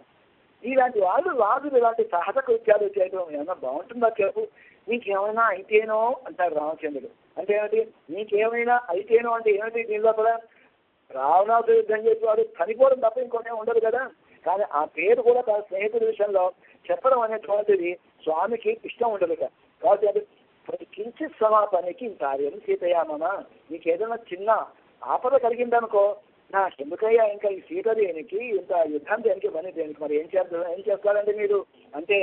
ఇలాంటి వాళ్ళు రాజులు ఇలాంటి సహజ కృత్యాలు చేయడం ఏమన్నా బాగుంటుందా చెప్పు, నీకేమైనా అయితేనో అంటాడు రామచంద్రుడు. అంటే ఏమిటి, నీకేమైనా అయితేనో అంటే ఏమిటి, దీనిలో కూడా రావణాసుడు యుద్ధం చేసి వాడు చనిపోవడం తప్ప ఇంకోటే ఉండదు కదా. కానీ ఆ పేరు కూడా తన స్నేహితుల విషయంలో చెప్పడం అనేటువంటిది స్వామికి ఇష్టం ఉండదు కదా. కాబట్టి అది కించిత్ సమాపనికి కార్యం సీతయామమ, నీకు ఏదైనా చిన్న ఆపద కలిగిందనుకో, నాకెందుకయ్యా ఇంకా ఈ సీత దేనికి, ఇంత యుద్ధం దేనికి, పని దేనికి, మరి ఏం చేస్తారండి మీరు అంటే,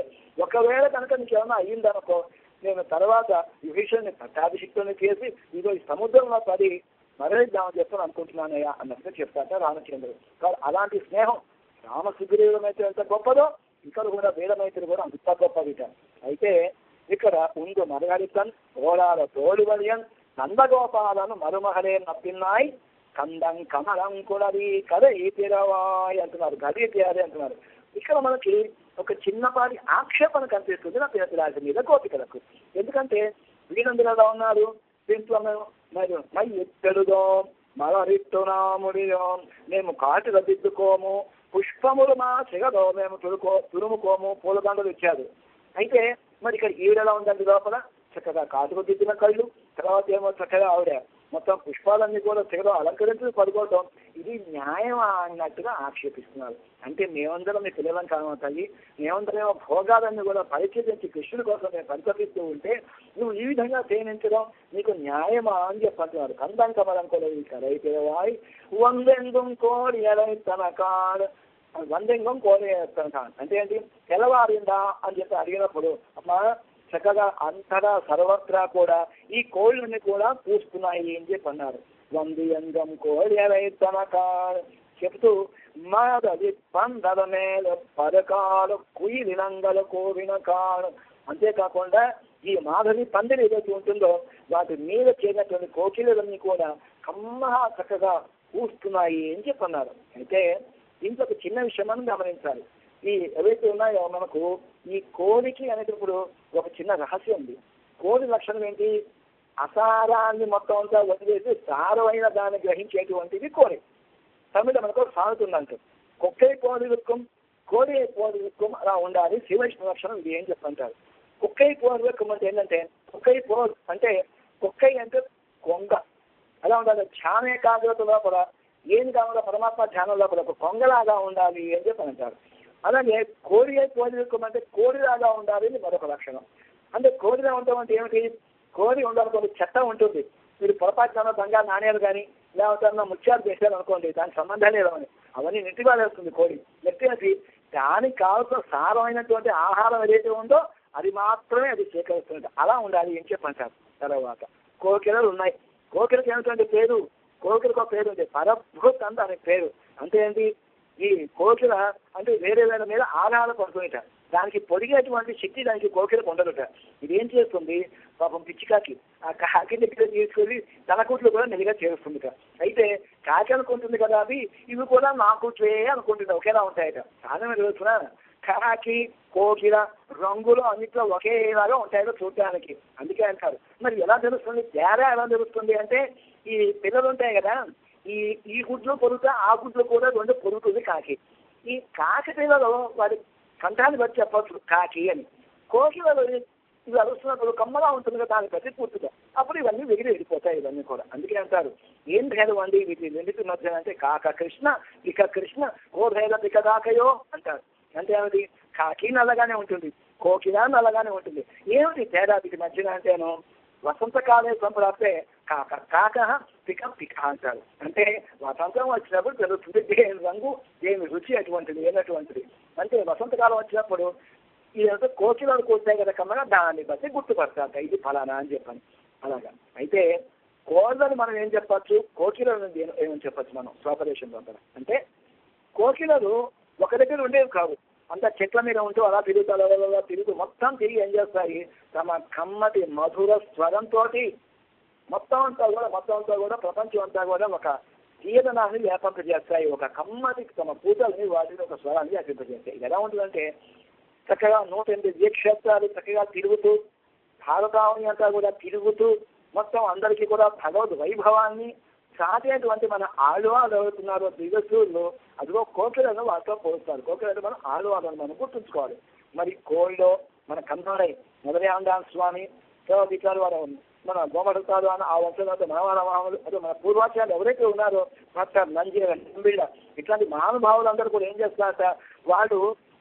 ఒకవేళ కనుక నీకేమైనా అయ్యిందనుకో, నేను తర్వాత విభీషణుని పట్టాభిషిక్తుని చేసి ఇదో ఈ సముద్రంలో పడి మరణిద్దామని చెప్పని అనుకుంటున్నానయ్యా అన్నట్టుగా చెప్తాట రామచంద్రుడు. కాబట్టి అలాంటి స్నేహం రామ సుగ్రీవుల మైత్రి ఎంత గొప్పదో, ఇక్కడ కూడా వీరమైత్రి కూడా అంత గొప్పదిట. అయితే ఇక్కడ ఉండు మరగలితన్ ఓడాల తోడువలియన్ నందగోపాలను మరుమహలే నప్పిన్నాయి కందం కమలం కులది కథ ఈ తీరవాయి అంటున్నారు, గది తీయాలి అంటున్నారు. ఇక్కడ మనకి ఒక చిన్నపాటి ఆక్షేపణ కనిపిస్తుంది నా పిల్లల మీద గోపికలకు. ఎందుకంటే వీరందరూ ఎలా ఉన్నారు, దీంట్లో మై ఎత్తడుదో మలరిట్టునాముడియో, మేము కాటుగా దిద్దుకోము, పుష్పములు మా సిగదో మేము తురుముకోము, పూలదండలు ఇచ్చారు. అయితే మరి ఇక్కడ ఈవిడెలా ఉందండి, లోపల చక్కగా కాటుకు దిద్దిన కళ్ళు, తర్వాత ఏమో చక్కగా ఆవిడ మొత్తం పుష్పాలన్నీ కూడా సిగలో అలంకరించి పడుకోవటం, ఇది న్యాయం అన్నట్టుగా ఆక్షేపిస్తున్నారు. అంటే మేమందరం మీ పిల్లలను కానవుతాయి, మేమందరేమో భోగాలన్నీ కూడా పరిచయించి కృష్ణుడి కోసం మేము పరితపిస్తూ ఉంటే నువ్వు ఈ విధంగా చేయనించడం నీకు న్యాయమా అని చెప్పంటున్నారు. కందం కమలం కూడా కరైతే వాయి వందెందుం కోడి ఎలై తన కాడు వందెంగం కోడి వేస్తుంటాను. అంటే ఏంటి, తెల్లవారిందా అని చెప్పి అడిగినప్పుడు అమ్మా చక్కగా అంతటా సర్వత్రా కూడా ఈ కోళ్ళని కూడా పూస్తున్నాయి అని చెప్పి అన్నారు. వందియంగం కోడి తనక చెప్తూ మాదది పందల మేల పరకాలు కుయిలినంగల కోవిన కాను. అంతేకాకుండా ఈ మాధవి పందిరి ఏదైతే ఉంటుందో వాటి మీద చేరినటువంటి కోకిలన్నీ కూడా కమ్మగా చక్కగా పూస్తున్నాయి అని చెప్పన్నారు. అయితే దీంట్లో ఒక చిన్న విషయం మనం గమనించాలి. ఈ ఏవైతే ఉన్నాయో మనకు ఈ కోడికి అనేటప్పుడు ఒక చిన్న రహస్యం ఉంది. కోడి లక్షణం ఏంటి, అసారాన్ని మొత్తం అంతా వదిలేసి సారమైన దాన్ని గ్రహించేటువంటిది కోడి. తమిళ మనకు సాగుతుందంట, కుక్కై పోడి విక్కుం కోడి పోడి విక్కుం అలా ఉండాలి శివైష్ణవ లక్షణం. ఇది ఏం చెప్పంటారు, కుక్కై పోడి విక్కుం అంటే ఏంటంటే, కుక్కై పోడు అంటే కుక్కై అంటే కొంగ అలా ఉండాలి. ధ్యాన ఏకాగ్రత లోపల ఏం కావాలో పరమాత్మ ధ్యానం లోపల ఒక కొంగలాగా ఉండాలి అని చెప్పి అంటారు. అలాగే కోడి పోడి విక్కుం అంటే కోడిలాగా ఉండాలి అని మరొక లక్షణం. అంటే కోడిలా ఉండడం అంటే ఏమిటి, కోడి ఉండాలనుకోండి చెత్త ఉంటుంది. మీరు పొరపాటున బంగారు నాణ్యాలు కానీ లేకపోతే ముత్యాలు చేశారు అనుకోండి, దానికి సంబంధం లేదని అవన్నీ నెట్టిగా వేస్తుంది కోడి. నెట్టేసి దానికి కావాల్సిన సారమైనటువంటి ఆహారం ఏదైతే ఉందో అది మాత్రమే అది స్వీకరిస్తుంది. అలా ఉండాలి అని చెప్పంటారు. తర్వాత కోకిలలు ఉన్నాయి. కోకిలకి ఏమిటంటే పేరు, కోకిలకు ఒక పేరు ఉంది, పరభృత్ అంత అనే పేరు. అంటే ఏంటి, ఈ కోకిల అంటే వేరే వేరే మీద ఆధారపడుతుంట, దానికి పొడిగేటువంటి శక్తి దానికి కోకిలకు ఉండదుట. ఇదేం చేస్తుంది, పాపం పిచ్చికాకి ఆ కాకి దగ్గర తీసుకెళ్ళి తన కూట్లు కూడా నెలిగా చేరుస్తుందిట. అయితే కాకి అనుకుంటుంది కదా అవి ఇవి కూడా నా కూట్లే అనుకుంటుంది, ఒకేలా ఉంటాయట. కారణం తెలుస్తున్నా, కాకి కోకిల రంగులు అన్నిట్లో ఒకేలాగా ఉంటాయో చూడటానికి. అందుకే అంటారు. మరి ఎలా తెలుస్తుంది, తేడా ఎలా తెలుస్తుంది అంటే, ఈ పిల్లలు ఉంటాయి కదా, ఈ గుడ్లు పొరుగుతా ఆ గుడ్లు కూడా రెండు పొరుగుతుంది కాకి. ఈ కాకి పిల్లలు వాడి కంఠాన్ని బట్టి చెప్పచ్చు కాకి అని. కోకిలలు ఇవి అరుస్తున్నప్పుడు కమ్మగా ఉంటుంది కదా, దాన్ని బట్టి పూర్తిగా అప్పుడు ఇవన్నీ వెళ్ళిపోతాయి ఇవన్నీ కూడా. అందుకే అంటారు ఏం భేదం అండి వీటి రెండింటి మధ్య అంటే, కాక కృష్ణ ఇక కృష్ణ ఓ భేద ఇక దాకయో అంటారు. అంటే ఏమిటి, కాకి నల్లగానే ఉంటుంది, కోకిల నల్లగానే ఉంటుంది. ఏమిటి తేడా వీటి మధ్యన అంటేను, వసంతకాలే సంప్రాప్తే కాక కాక పిక పిక అంటారు. అంటే వసంతం వచ్చినప్పుడు తెలుస్తుంది దేని రంగు దేని రుచి అటువంటిది ఏనటువంటిది. అంటే వసంతకాలం వచ్చినప్పుడు ఇదంతా కోకిలలు కూర్చాయి కదా కమ్మగా, దాన్ని బట్టి గుర్తుపడతారు ఇది ఫలానా అని చెప్పాను. అలాగా అయితే కోళ్ళని మనం ఏం చెప్పచ్చు, కోకిలను ఏమని చెప్పచ్చు మనం స్వపదేశంలో అంటే, కోకిలలు ఒక దగ్గర ఉండేవి కావు, అంతా చెట్ల మీద ఉంటూ అలా తిరుగుతూ మొత్తం తిరిగి ఏం చేస్తాయి, తమ కమ్మటి మధుర స్వరంతో మొత్తం అంతా కూడా ప్రపంచం అంతా కూడా ఒక తీయదనాన్ని వ్యాపింపజేస్తాయి. ఒక కమ్మటి తమ పూజల్ని వాటిని ఒక స్వరాన్ని వ్యాపింపజేస్తాయి. ఇది ఎలా ఉంటుందంటే, చక్కగా 108 దీక్షేత్రాలు చక్కగా తిరుగుతూ భారతావని అంతా కూడా తిరుగుతూ మొత్తం అందరికీ కూడా భగవద్ వైభవాన్ని సాటేటువంటి మన ఆళ్వాళ్ళు ఎవరుతున్నారో దిగసూళ్ళు, అదిగో కోకిలను వాటితో పోలుస్తారు. కోకిలను మనం ఆళ్వాళ్ళని మనం గుర్తుంచుకోవాలి. మరి కోళ్ళలో మన కన్నడై మొదలై ఆండాన్ స్వామి ఇట్లాంటి వారు మన గోమడతారు అని ఆ వంశం మనవాళ్ళు అదే మన పూర్వాచార్యులు ఎవరైతే ఉన్నారో డాక్టర్ నంజీర నంబిళ్ళ ఇట్లాంటి మహానుభావులు అందరూ కూడా ఏం చేస్తారట, వాళ్ళు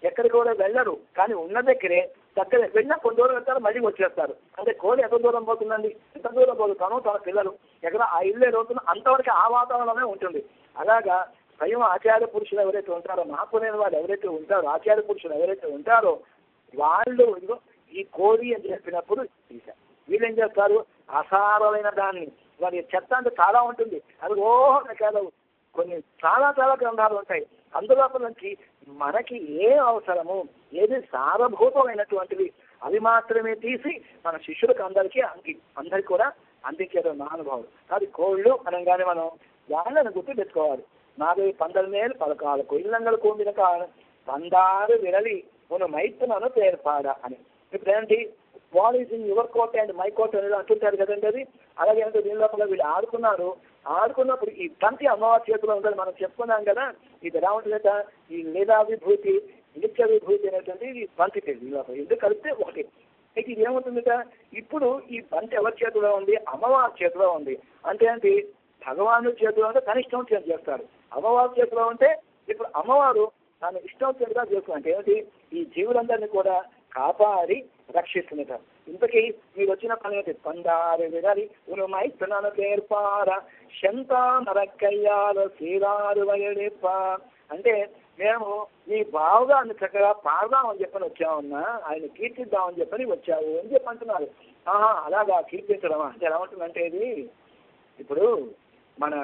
ఎక్కడికి కూడా వెళ్ళరు, కానీ ఉన్న దగ్గరే దగ్గర వెళ్ళినా కొన్ని దూరం వెళ్తారు మళ్ళీ వచ్చేస్తారు. అంటే కోడి ఎంత దూరం పోతుందండి, ఎంత దూరం పోతాను తన పిల్లలు ఎక్కడ ఆ ఇల్లే రోజున అంతవరకు ఆ వాతావరణమే ఉంటుంది. అలాగా స్వయం ఆచార్య పురుషులు ఎవరైతే ఉంటారో, మహాపురైన వాళ్ళు ఎవరైతే ఉంటారో, ఆచార్య పురుషులు ఎవరైతే ఉంటారో వాళ్ళు ఇదిగో ఈ కోడి అని చెప్పినప్పుడు వీళ్ళు ఏం చేస్తారు, అసారమైన దాన్ని వారి చెత్త అంటే చాలా ఉంటుంది, అది రకాల కొన్ని చాలా గ్రంథాలు ఉంటాయి. అందులోపల నుంచి మనకి ఏ అవసరము ఏది సారభూతమైనటువంటివి అవి మాత్రమే తీసి మన శిష్యులకు అందరికీ కూడా అందించేది మహానుభావులు. అది కోళ్ళు అనగానే మనం వాళ్ళని గుర్తు పెట్టుకోవాలి. నాదే పందల మేలు పలకాలకు ఇల్లంగలు కూండిన కాను పందారు విరలి మన మైత్తునను పేర్పాడ అని. ఇప్పుడు ఏంటి, ball is in your court and my court అనేది అంటుంటారు కదండి. అది అలాగే అంటే దీని లోపల వీళ్ళు ఆడుకున్నప్పుడు ఈ తంతి అమ్మవారి చేతిలో ఉంటుంది. మనం చెప్పుకున్నాం కదా, ఇది ఎలా ఉంటుందట, ఈ లేదా విభూతి నిత్య విభూతి అనేటువంటి ఈ బంతి ఈ లోపల ఎందుకు కలిపితే ఒకటి. అయితే ఇది ఏముంటుందట, ఇప్పుడు ఈ బంతి ఎవరి చేతిలో ఉంది, అమ్మవారి చేతిలో ఉంది. అంటే ఏంటి, భగవాను చేతిలో ఉంటే తన ఇష్టం చేస్తారు, అమ్మవారి చేతిలో ఉంటే ఇప్పుడు అమ్మవారు తన ఇష్టం చేతిగా చేస్తుంది. అంటే ఏమిటి, ఈ జీవులందరినీ కూడా కాపాడి రక్షిస్తున్నట. ఇంతకీ మీరు వచ్చిన పని ఏంటి? పందారు విడలి ఉనుమైస్తున్న పేర్పార శంతామర కయ్యాల శ్రీరారు వయడిప్ప అంటే మేము ఈ భావగాన్ని చక్కగా పాడదామని చెప్పని వచ్చామన్నా, ఆయన కీర్తిద్దామని చెప్పని వచ్చావు అని చెప్పి అంటున్నారు. అలాగా కీర్తించడమా అంటే ఎలా ఉంటుందంటే, ఇది ఇప్పుడు మన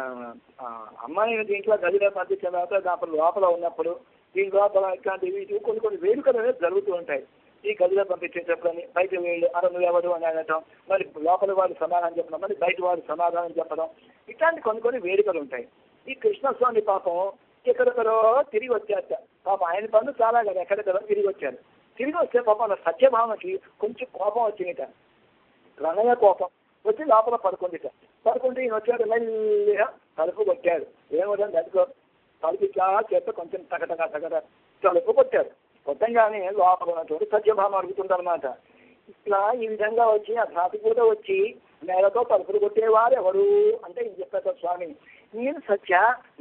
అమ్మాయిని దీంట్లో గదిలో పంపించిన తర్వాత దాని లోపల ఉన్నప్పుడు దీని లోపల ఇట్లాంటివి కొన్ని వేడుకలు అనేది జరుగుతూ ఉంటాయి. ఈ గదిలో పంపించేటప్పుడని బయట వీళ్ళు నువ్వు ఎవరు అని అనటం, మరి లోపల వాళ్ళు సమాధానం చెప్పడం, మరి బయట వాళ్ళు సమాధానం చెప్పడం, ఇట్లాంటి కొన్ని వేడుకలు ఉంటాయి. ఈ కృష్ణస్వామి పాపం ఎక్కడెక్కడో తిరిగి వచ్చారట. పాపం ఆయన పనులు చాలా కదా, ఎక్కడెక్కడో తిరిగి వచ్చారు. తిరిగి వస్తే పాపం సత్యభామకి కొంచెం కోపం వచ్చిందిట, రణయ కోపం వచ్చి లోపల పడుకుందిట. పడుకుంటే ఈయన వచ్చాడు, మెల్లిగా తలుపు కొట్టాడు. ఏమవుతుంది అందుకో తలుపు ఇట్లా చేస్తే కొంచెం తగట తలుపు కొట్టాడు. కొట్టంగానే లోపల ఉన్నటువంటి సత్యభామ అడుగుతుందన్నమాట. ఇట్లా ఈ విధంగా వచ్చి ఆ ధాతి కూడా వచ్చి నేలతో తలుపులు కొట్టేవారు ఎవరు అంటే ఈయన చెప్పారు, స్వామి నేను సత్య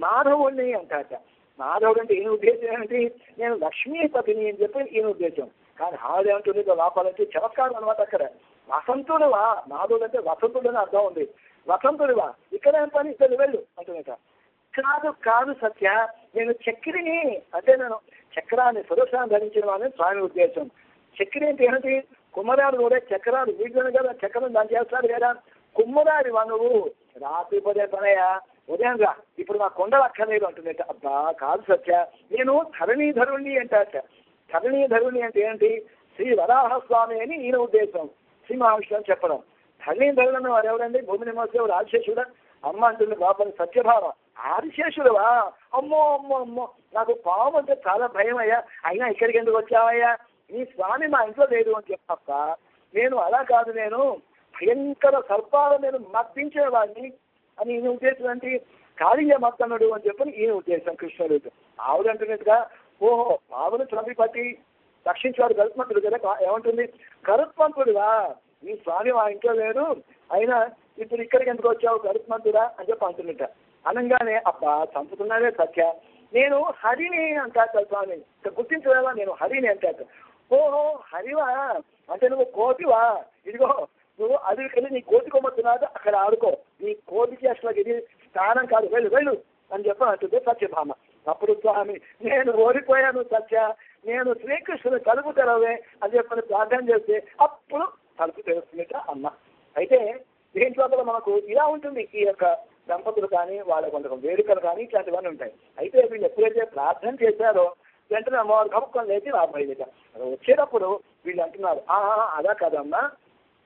మాధవుడిని అంటాట. మాధవుడు అంటే ఈయన ఉద్దేశం ఏమిటి? నేను లక్ష్మీపతిని అని చెప్పి ఈయన ఉద్దేశం. కానీ ఆవిడేమంటుంది లోపలంటే చమత్కారం అనమాట. అక్కడ వసంతుడువా, మాధవుడు అంటే వసంతుడు అని అర్థం ఉంది. వసంతుడివా, ఇక్కడ ఏం పని, ఇక్కడ వెళ్ళు అంటున్నట. కాదు సత్య, నేను చక్రిని అంటే నేను చక్రాన్ని సురక్షాన్ని ధరించిన వాళ్ళని స్వామి ఉద్దేశం. చక్రి అంటే ఏమిటి? కుమ్మరాడు కూడా చక్రాలు వీటిని కదా చక్రం దాన్ని చేస్తాడు కదా. కుమ్మరాడి నువ్వు రాత్రి పదే పనయ్యా, ఉదయం రా, ఇప్పుడు మా కొండలు అక్కర్లేదు అంటుందట. అబ్బా కాదు సత్య, నేను ధరణీధరుణ్ణి అంటాట. ధరణీధరుణ్ణి అంటే ఏంటి? శ్రీ వరాహస్వామి అని ఈయన ఉద్దేశం. శ్రీ మహావిష్ణు అని చెప్పడం. ధరణీధరులను వారు ఎవరండి? భూమి నిమోత్సవం ఆదిశేషుడా అమ్మ అంటుంది లోపల సత్యభామ. ఆదిశేషుడువా? అమ్మో అమ్మో అమ్మో, నాకు పాము అంటే చాలా భయం అయ్యా, అయినా ఇక్కడికి ఎందుకు వచ్చావయ్యా? నీ స్వామి మా ఇంట్లో లేదు అని చెప్పప్ప. నేను అలా కాదు, నేను భయంకర సర్పాలు నేను మర్దించేవాడిని అని ఈయన ఉద్దేశం. ఏంటి? కాళీయ మర్దనుడు అని చెప్పని ఈయన ఉద్దేశం కృష్ణుడు. ఆవిడంటున్నట్టుగా ఓహో ఆవును చంపిపట్టి రక్షించేవాడు గరుత్మంతుడు కదా. ఏమంటుంది? గరుత్మంతుడుగా నీ స్వామి మా ఇంట్లో లేడు, అయినా ఇప్పుడు ఇక్కడికి ఎందుకు వచ్చావు గరుత్మంతుడా అని చెప్పి అంటున్నట. అనగానే అబ్బా చంపుతున్నావే సత్య, నేను హరిని అంటాట స్వామి. గుర్తించలేవా? నేను హరిని అంటాట. ఓహో హరివా అంటే నువ్వు కోతివా? ఇదిగో నువ్వు అదికెళ్ళి నీ కోతి కొమ్మతున్నాడు, అక్కడ ఆడుకో, నీ కోతికి అసలు ఇది స్థానం కాదు, వెళ్ళు అని చెప్పి అంటుంది సత్యభామ. అప్పుడు స్వామి నేను ఓడిపోయాను సత్య, నేను శ్రీకృష్ణుని తలుపు తెరవే అని చెప్పని ప్రార్థన చేస్తే అప్పుడు తలుపు తెరుస్తున్నట అమ్మ. అయితే దీంట్లో మనకు ఇలా ఉంటుంది. ఈ యొక్క దంపతులు కానీ వాళ్ళ కొంత వేడుకలు కానీ ఇట్లాంటివన్నీ ఉంటాయి. అయితే వీళ్ళు ఎప్పుడైతే ప్రార్థన చేశారో వెంటనే అమ్మవారు గొప్ప లేచి రాబోయేదిట. వచ్చేటప్పుడు వీళ్ళు అంటున్నారు, అలా కదమ్మా,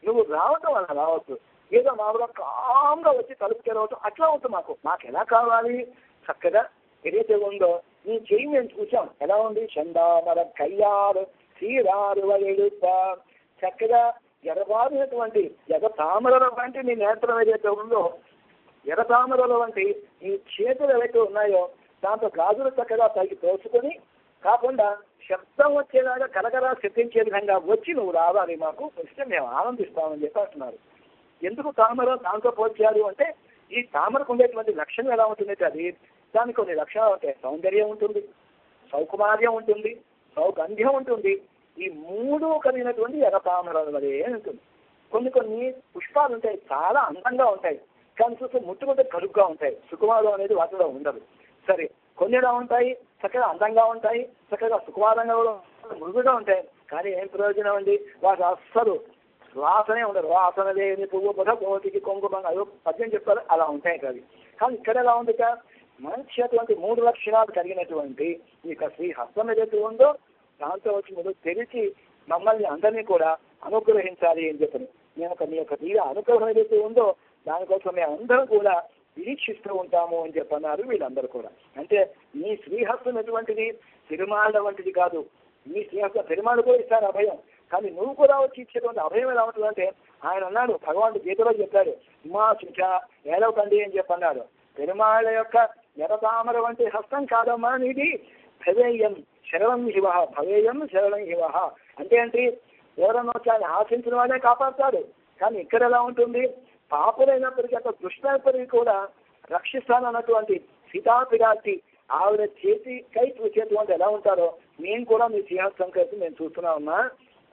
నువ్వు రావటం వల్ల రావచ్చు, ఏదో మామూలుగా కామ్గా వచ్చి తలుపు తెరవటం అట్లా ఉంటుంది. మాకు ఎలా కావాలి? చక్కగా ఏదైతే ఉందో నీ చెయ్యి మేము చూసాం, ఎలా ఉంది? చందామర కయ్యారు శ్రీరారు వయడుప్ప, చక్కగా ఎగబారినటువంటి ఎగతామరల వంటి నీ నేత్రం ఏదైతే ఉందో, ఎగతామరల వంటి నీ చేతులు ఏవైతే ఉన్నాయో దాంతో గాజులు చక్కగా పైకి తోసుకొని కాకుండా శబ్దం వచ్చేలాగా కలగరా శబ్దించే విధంగా వచ్చి నువ్వు రావాలి, మాకు వస్తే మేము ఆనందిస్తామని చెప్పి అంటున్నారు. ఎందుకు తామర దాంతో పోల్చారు అంటే, ఈ తామరకు ఉండేటువంటి లక్షణం ఎలా ఉంటుంది? అది దానికి కొన్ని లక్షణాలు ఉంటాయి. సౌందర్యం ఉంటుంది, సౌకుమార్యం ఉంటుంది, సౌగంధ్యం ఉంటుంది. ఈ మూడు కలిగినటువంటి ఎర్రతామర వలె ఉంటుంది. కొన్ని పుష్పాలు ఉంటాయి, చాలా అందంగా ఉంటాయి, కానీ చూస్తే ముట్టుకుంటే కరుగ్గా ఉంటాయి. సుకుమారం అనేది వాటిలో ఉండదు. సరే, కొన్ని ఎలా ఉంటాయి? చక్కగా అందంగా ఉంటాయి, చక్కగా సుకుమారంగా కూడా మృదుగా ఉంటాయి. కానీ ఏం ప్రయోజనం అండి? వాటి అస్సలు వాసనే ఉండదు. వాసన లేని పువ్వు బుధ కోటికి కొంగుమంగా అదో పద్యం చెప్పారు, అలా ఉంటాయి కదా. కానీ ఇక్కడ ఎలా ఉంది? మంచి అటువంటి మూడు లక్షణాలు కలిగినటువంటి ఈ యొక్క శ్రీ హస్తం ఏదైతే ఉందో దాంతో వచ్చి మీరు తెలిసి మమ్మల్ని అందరినీ కూడా అనుగ్రహించాలి అని చెప్పని, మేము మీ యొక్క తీర అనుగ్రహం ఏదైతే ఉందో దానికోసం మేము అందరం కూడా నిరీక్షిస్తూ ఉంటాము అని చెప్పన్నారు వీళ్ళందరూ కూడా. అంటే నీ శ్రీహస్తం ఎటువంటిది? తిరుమాళ్ళ వంటిది కాదు. నీ శ్రీహస్తం తిరుమాళ్ళు కూడా ఇస్తారు అభయం, కానీ నువ్వు కూడా వచ్చి ఇచ్చేటువంటి అభయం ఎలా ఉంటుందంటే, ఆయన అన్నాడు, భగవానుడు గీతలో చెప్పాడు, మా శిక్ష ఏలవకండి అని చెప్పన్నాడు. తిరుమాళ్ళ యొక్క ఎర్రతామర వంటి హస్తం కాదమ్మా నీది. భవేయం శరణం శివ, భవేయం శరణం శివ అంటే ఏంటి? ఎవరన్నా వచ్చి ఆయన ఆశించిన వాళ్ళే కాపాడుతాడు. కానీ ఇక్కడ ఎలా ఉంటుంది? పాపులైనప్పటికీ అక్కడ దుష్టులైనప్పటికీ కూడా రక్షిస్తానన్నటువంటి సీతాపిరాటి ఆవిడ చేతి కై చూసేటువంటి ఎలా ఉంటారో మేము కూడా మీ సింహాసనం కలిసి మేము చూస్తున్నామన్నా.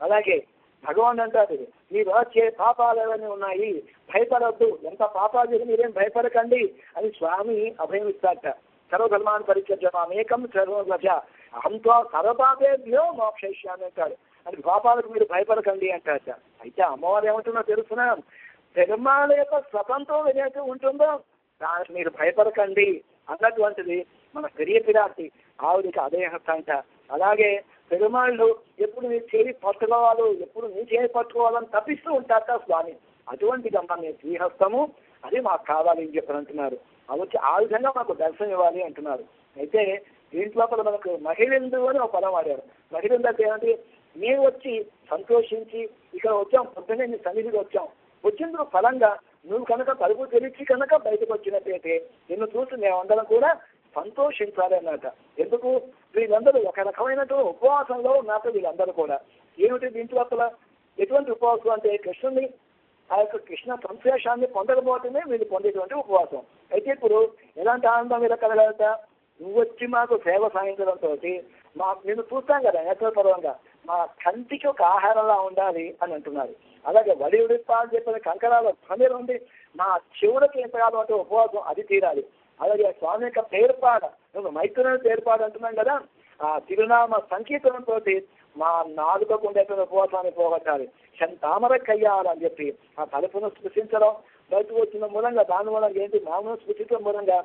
అలాగే భగవాన్ అంటారు, మీరు వచ్చే పాపాలు ఏవన్నీ ఉన్నాయి, భయపడద్దు, ఎంత పాపాలు చేసి మీరేం భయపడకండి అని స్వామి అభయం ఇస్తారట. సర్వధర్మాన్ని పరిత్యజ్యమేకం సర్వవ్రజ అహంతో సర్వపాపేభ్యో మోక్షయిష్యామి అంటాడు. అది పాపాలకు మీరు భయపడకండి అంటారట. అయితే అమ్మవారు ఏమంటున్నా తెలుసునా, పెరుమాళ యొక్క స్వతంత్రం ఏదైతే ఉంటుందో దానికి మీరు భయపడకండి అన్నటువంటిది మన పెరియ పిరాటి ఆవిడికి అదే అంట. అలాగే పెరుమాళ్ళు ఎప్పుడు నీ చేయి పట్టుకోవాలో, ఎప్పుడు నీ చేయి పట్టుకోవాలని తప్పిస్తూ ఉంటారట స్వామి. అటువంటిదమ్మా నీ శ్రీహస్తము, అది మాకు కావాలి అని చెప్పని అంటున్నారు. వచ్చి ఆ విధంగా మాకు దర్శనం ఇవ్వాలి అంటున్నారు. అయితే దీంట్లో మనకు మహిళందు అని ఒక పదం వాడారు. మహిళందు అంటే ఏమంటే, మేము వచ్చి సంతోషించి ఇక్కడ వచ్చాం, పొద్దున్నే నీ సన్నిధికి వచ్చాం, వచ్చిన ఫలంగా నువ్వు కనుక తలుపు తెరిచి కనుక బయటకు వచ్చినట్టయితే నిన్ను చూసి మేమందరం కూడా సంతోషించాలి అన్నమాట. ఎందుకు వీళ్ళందరూ ఒక రకమైనటువంటి ఉపవాసంలో ఉన్నట్టు వీళ్ళందరూ కూడా. ఏమిటి దీంట్లో ఎటువంటి ఉపవాసం అంటే కృష్ణుని ఆ యొక్క కృష్ణ సంశ్లేషాన్ని పొందకపోతేనే వీళ్ళు పొందేటువంటి ఉపవాసం. అయితే ఇప్పుడు ఎలాంటి ఆనందం మీద కలగలట, నువ్వు వచ్చి మాకు సేవ సాధించడంతో నేను చూస్తాం కదా నేత్రపరంగా మా కంటికి ఒక ఆహారంలా ఉండాలి అని అంటున్నారు. అలాగే వడి ఉడిపా అని చెప్పిన కంకణాల సమయం ఉంది, మా చెవులకి ఎంత కావాలంటే ఉపవాసం అది తీరాలి. అలాగే స్వామి యొక్క పేరుపాడ, నువ్వు మైత్రుని పేరుపాడు అంటున్నాం కదా, ఆ తిరునామ సంకీర్తనంతో మా నాలుకకు ఉండేటువంటి ఉపవాసాన్ని పోగొట్టాలి. తామర కయ్యాలని చెప్పి ఆ తలుపును స్పృశించడం, బయటకు వచ్చిన మూలంగా దాని మూలంగా ఏంటి మామూలు స్పృశించడం మూలంగా